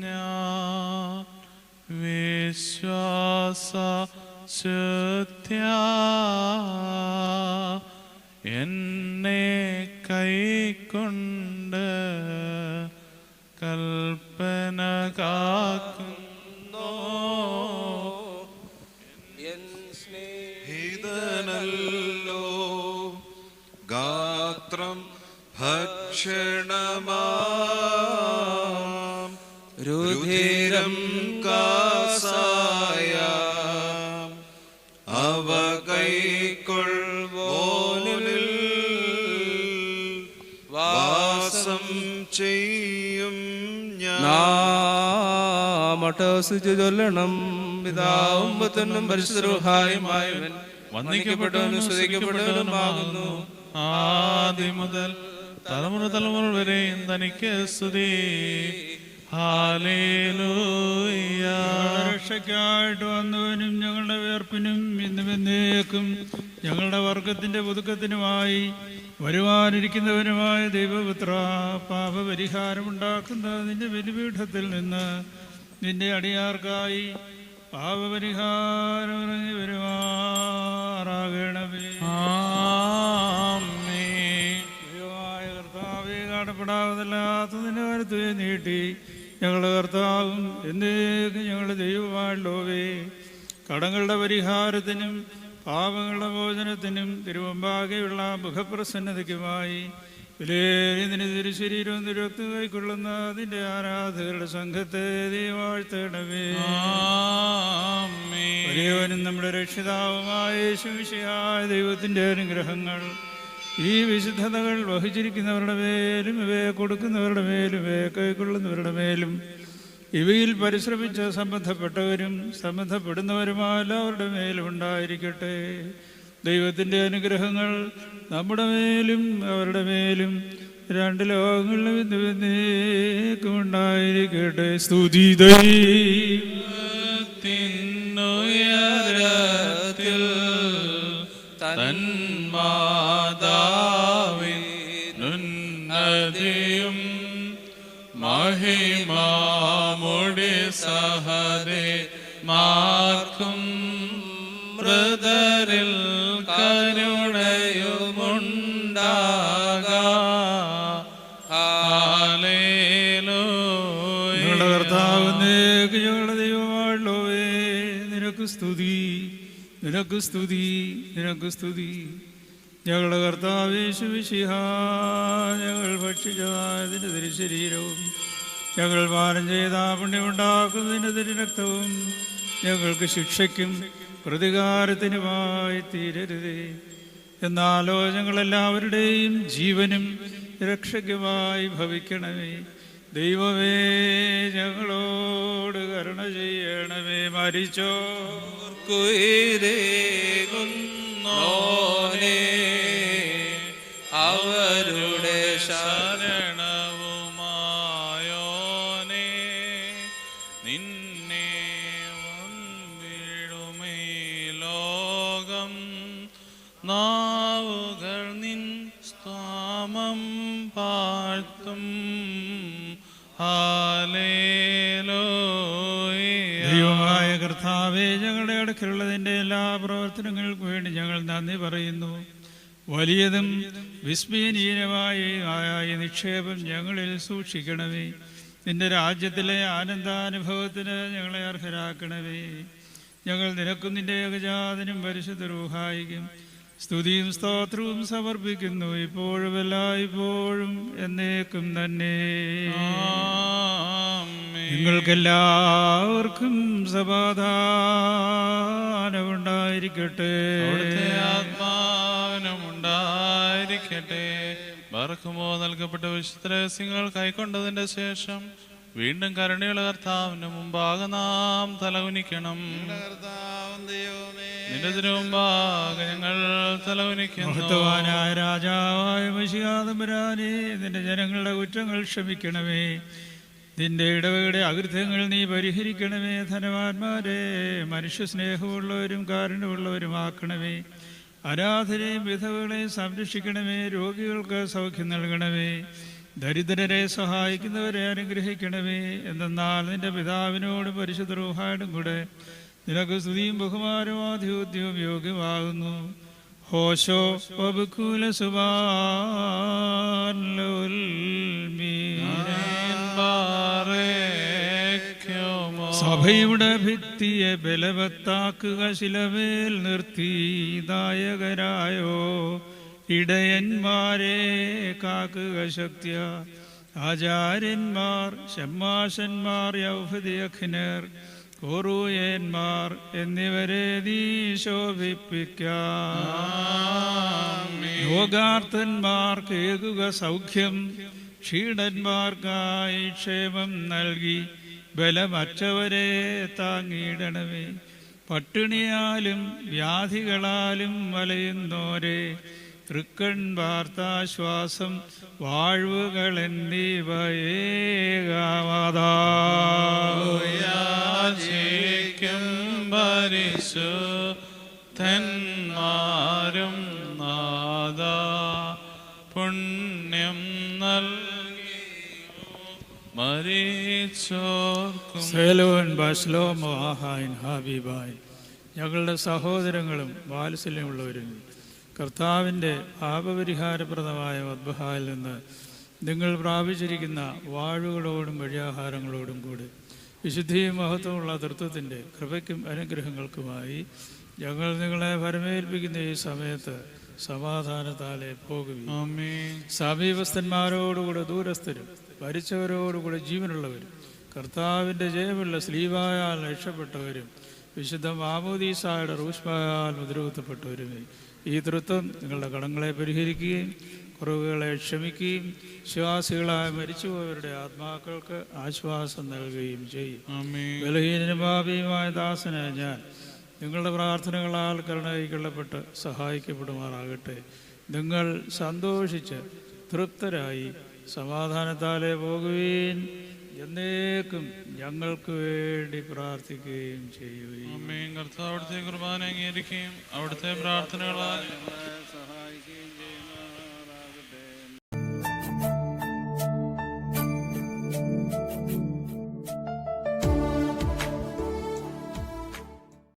ഞാൻ. വിശ്വാസ ശുദ്ധ്യ എന്നെ കൈ കൈക്കൊണ്ട് കൽപ്പന കാക്കുന്നോ ഹിതനല്ലോ ഗാത്രം ഭക്ഷണമാം രുധിരം കാസായ അവ കൈക്കൊള്ളുവോനിൽ വാസം ചെയ്യും നാമട്ടസിച്ചു ചൊല്ലണം. പിതാവും പുത്രനും പരിശുദ്ധരുഹായുമായവൻ വന്ദിക്കപ്പെട്ടവനും സ്തുതിക്കപ്പെട്ടവനുമാകുന്നു. ആദ്യം മുതൽ തലമുറ തലമുറ വരെ തനിക്ക് സ്തുതി. ഹല്ലേലൂയ. രക്ഷയ്ക്കായിട്ട് വന്നവനും ഞങ്ങളുടെ വേർപ്പിനും ഇന്നും എന്നേക്കും ഞങ്ങളുടെ വർഗത്തിന്റെ പുതുക്കത്തിനുമായി വരുവാനിരിക്കുന്നവനുമായ ദൈവപുത്ര, പാപപരിഹാരമുണ്ടാക്കുന്ന നിന്റെ ബലിപീഠത്തിൽ നിന്ന് നിന്റെ അടിയാർക്കായി പാപപരിഹാരം ഇറങ്ങി വരുമാറാകണമേ. ദൈവമായ കർത്താവേ, കാണപ്പെടാവതല്ലാത്തതിന്റെ കരുത്തുവെ നീട്ടി ഞങ്ങളുടെ കർത്താവും എന്നേക്കും ഞങ്ങളുടെ ദൈവമായുള്ളവേ, കടങ്ങളുടെ പരിഹാരത്തിനും പാപങ്ങളുടെ മോചനത്തിനും തിരുവമ്പാകെയുള്ള മുഖപ്രസന്നതയ്ക്കുമായി വിലയേറിയതിന് തിരുശരീരവും തിരുരക്തം കൈക്കൊള്ളുന്ന അതിന്റെ ആരാധകരുടെ സംഘത്തെ നീ വാഴ്ത്തണമേ. വലിയവനും നമ്മുടെ രക്ഷിതാവുമായ യേശുമിശിഹായ ദൈവത്തിന്റെ അനുഗ്രഹങ്ങൾ ഈ വിശുദ്ധതകൾ വഹിച്ചിരിക്കുന്നവരുടെ മേലും ഇവയെ കൊടുക്കുന്നവരുടെ മേലും ഇവയെ കൈക്കൊള്ളുന്നവരുടെ മേലും ഇവയിൽ പരിശ്രമിച്ച് സംബന്ധപ്പെട്ടവരും സംബന്ധപ്പെടുന്നവരുമായ എല്ലാവരുടെ മേലും ഉണ്ടായിരിക്കട്ടെ. ദൈവത്തിൻ്റെ അനുഗ്രഹങ്ങൾ നമ്മുടെ മേലും അവരുടെ മേലും രണ്ട് ലോകങ്ങളിലും എന്നേക്കും ഉണ്ടായിരിക്കട്ടെ. സ്തുതി ദൈവത്തിനുയരത്തിൽ തന്മാതാവിനുന്നതിയും മഹിമാമുടി സഹദേ മാർക്കും മൃതരിൽ കരുണയുമുണ്ടാക. ഹല്ലേലൂയ. ഞങ്ങളുടെ കർത്താവിനേക്ക് ഞങ്ങളുടെ ദൈവമായുള്ളവേ, നിനക്ക് സ്തുതി, നിനക്ക് സ്തുതി, നിനക്ക് സ്തുതി. ഞങ്ങളുടെ കർത്താവ് യേശുമിശിഹാ, ഞങ്ങൾ ഭക്ഷിച്ചതിൻ്റെ തിരുശരീരവും ഞങ്ങൾ പാനം ചെയ്ത പുണ്യമുണ്ടാക്കുന്നതിൻ്റെ തിരുരക്തവും ഞങ്ങൾക്ക് ശിക്ഷയ്ക്കും പ്രതികാരത്തിനുമായി തീരരുതേ. എന്നാലോ ഞങ്ങളെല്ലാവരുടെയും ജീവനും രക്ഷയ്ക്കുമായി ഭവിക്കണമേ. ദൈവമേ, ഞങ്ങളോട് കരുണ ചെയ്യണമേ. മരിച്ചോ കുയിരേകുന്നോനേ, അവരുടെ ശരണവുമായോനേ, നിന്നെ വന്നിടുമേ ലോകം. നാവുകൾ നിൻ സ്തോമം പാഴ്ത്തും. ഹല്ലേലൂയ. ദൈവമായ കർത്താവേ, ഞങ്ങളുടെ അടുക്കലുള്ളതിൻ്റെ എല്ലാ പ്രവർത്തനങ്ങൾക്കും വേണ്ടി ഞങ്ങൾ നന്ദി പറയുന്നു. വലിയതും വിസ്മയനീയമായ ഈ നിക്ഷേപം ഞങ്ങളിൽ സൂക്ഷിക്കണമേ. നിന്റെ രാജ്യത്തിലെ ആനന്ദാനുഭവത്തിന് ഞങ്ങളെ അർഹരാക്കണമേ. ഞങ്ങൾ നിനക്കും നിന്റെ ഏകജാതനും പരിശുദ്ധ റൂഹായിക്കും സ്തുതിയും സ്തോത്രവും സമർപ്പിക്കുന്നു, ഇപ്പോഴും എല്ലായ്പ്പോഴും എന്നേക്കും തന്നെ. നിങ്ങൾക്കെല്ലാവർക്കും സമാധാനമുണ്ടായിരിക്കട്ടെ. അവിടുത്തെ ആത്മാനമുണ്ടായിരിക്കട്ടെ. ബർക്കുമോ നൽകപ്പെട്ട വിശുദ്ധ രഹസ്യങ്ങൾ കൈക്കൊണ്ടതിന്റെ ശേഷം വീണ്ടും കരുണയുള്ള കർത്താവിന് മുമ്പാകെ നാം തലകുനിക്കണം. നിന്റെ തിരുമുമ്പാകെ ഞങ്ങൾ തലകുനിക്കുന്നു. മഹത്വവാനായ രാജാവായ മിശിഹാതമ്പുരാനേ, നിന്റെ ജനങ്ങളുടെ കുറ്റങ്ങൾ ക്ഷമിക്കണമേ. നിന്റെ ഇടവകയുടെ അകൃത്യങ്ങൾ നീ പരിഹരിക്കണമേ. ധനവാന്മാരെ മനുഷ്യ സ്നേഹമുള്ളവരും കാരുണ്യമുള്ളവരുമാക്കണമേ. അനാഥരെയും വിധവകളെയും സംരക്ഷിക്കണമേ. രോഗികൾക്ക് സൗഖ്യം നൽകണമേ. ദരിദ്രരെ സഹായിക്കുന്നവരെ അനുഗ്രഹിക്കണമേ. എന്തെന്നാൽ നിന്റെ പിതാവിനോടും പരിശുദ്ധ റൂഹായോടും കൂടെ നിനക്ക് സ്തുതിയും ബഹുമാനവും ആധിപത്യവും യോഗ്യമാകുന്നു. ഹോശോ വബുക്കുല സുബാൻ സഭയുടെ ഭിത്തിയെ ബലവത്താക്കുക, ശിലമേൽ നിർത്തി ദായകരായോ ഇടയന്മാരെ കാക്കുക ശക്തിയ. ആചാര്യന്മാർ, ഷമ്മാശന്മാർ, യൗഫദിയഖ്നർ, കോറൂയന്മാർ എന്നിവരെ നീ ശോഭിപ്പിക്കാം. യോഗാർത്ഥന്മാർക്ക് ഏകുക സൗഖ്യം, ക്ഷീണന്മാർക്കായി ക്ഷേമം നൽകി ബലമറ്റവരെ താങ്ങിയിടണമേ. പട്ടിണിയാലും വ്യാധികളാലും വലയുന്നോരെ തൃക്കൺ വാർത്താശ്വാസം വാഴ്വുകൾ എന്നിവയേകാവാദാചിക്കും പരിശുദ്ധന്മാരും നാദ പുണ്യം നൽകി മരിച്ചോർക്കും. സേലോൻ ബശ്ലോമോ ആഹായിൻ ഹാബിബായി, ഞങ്ങളുടെ സഹോദരങ്ങളും വാത്സല്യമുള്ളവരും കർത്താവിൻ്റെ പാപപരിഹാരപ്രദമായ വദ്ബഹായിൽ നിന്ന് നിങ്ങൾ പ്രാപിച്ചിരിക്കുന്ന വാഴുകളോടും വഴിയാഹാരങ്ങളോടും കൂടി വിശുദ്ധിയും മഹത്വമുള്ള തൃത്വത്തിൻ്റെ കൃപയ്ക്കും അനുഗ്രഹങ്ങൾക്കുമായി ഞങ്ങൾ നിങ്ങളെ പരമേൽപ്പിക്കുന്ന ഈ സമയത്ത് സമാധാനത്താലെ പോകുകയും സമീപസ്ഥന്മാരോടുകൂടെ ദൂരസ്ഥരും മരിച്ചവരോടുകൂടെ ജീവനുള്ളവരും കർത്താവിൻ്റെ ജയമുള്ള സ്ലീവായാൽ രക്ഷപ്പെട്ടവരും വിശുദ്ധ മാമോദീസായുടെ റൂഷ്മായാൽ മുദ്രകുത്തപ്പെട്ടവരുമേ ഈ തൃത്വം നിങ്ങളുടെ കടങ്ങളെ പരിഹരിക്കുകയും കുറവുകളെ ക്ഷമിക്കുകയും വിശ്വാസികളായ മരിച്ചുപോയവരുടെ ആത്മാക്കൾക്ക് ആശ്വാസം നൽകുകയും ചെയ്യും. ബലഹീനനും പാപിയുമായ ദാസനായ ഞാൻ നിങ്ങളുടെ പ്രാർത്ഥനകളാൽ കരുണയിക്കൊള്ളപ്പെട്ട് സഹായിക്കപ്പെടുമാറാകട്ടെ. നിങ്ങൾ സന്തോഷിച്ച് തൃപ്തരായി സമാധാനത്താലെ പോകുകയും എന്നേക്കും ഞങ്ങൾക്ക് വേണ്ടി പ്രാർത്ഥിക്കുകയും ചെയ്യുകയും. കർത്താവ് അവിടുത്തെ കുർബാന അംഗീകരിക്കുകയും അവിടുത്തെ പ്രാർത്ഥനകളാൽ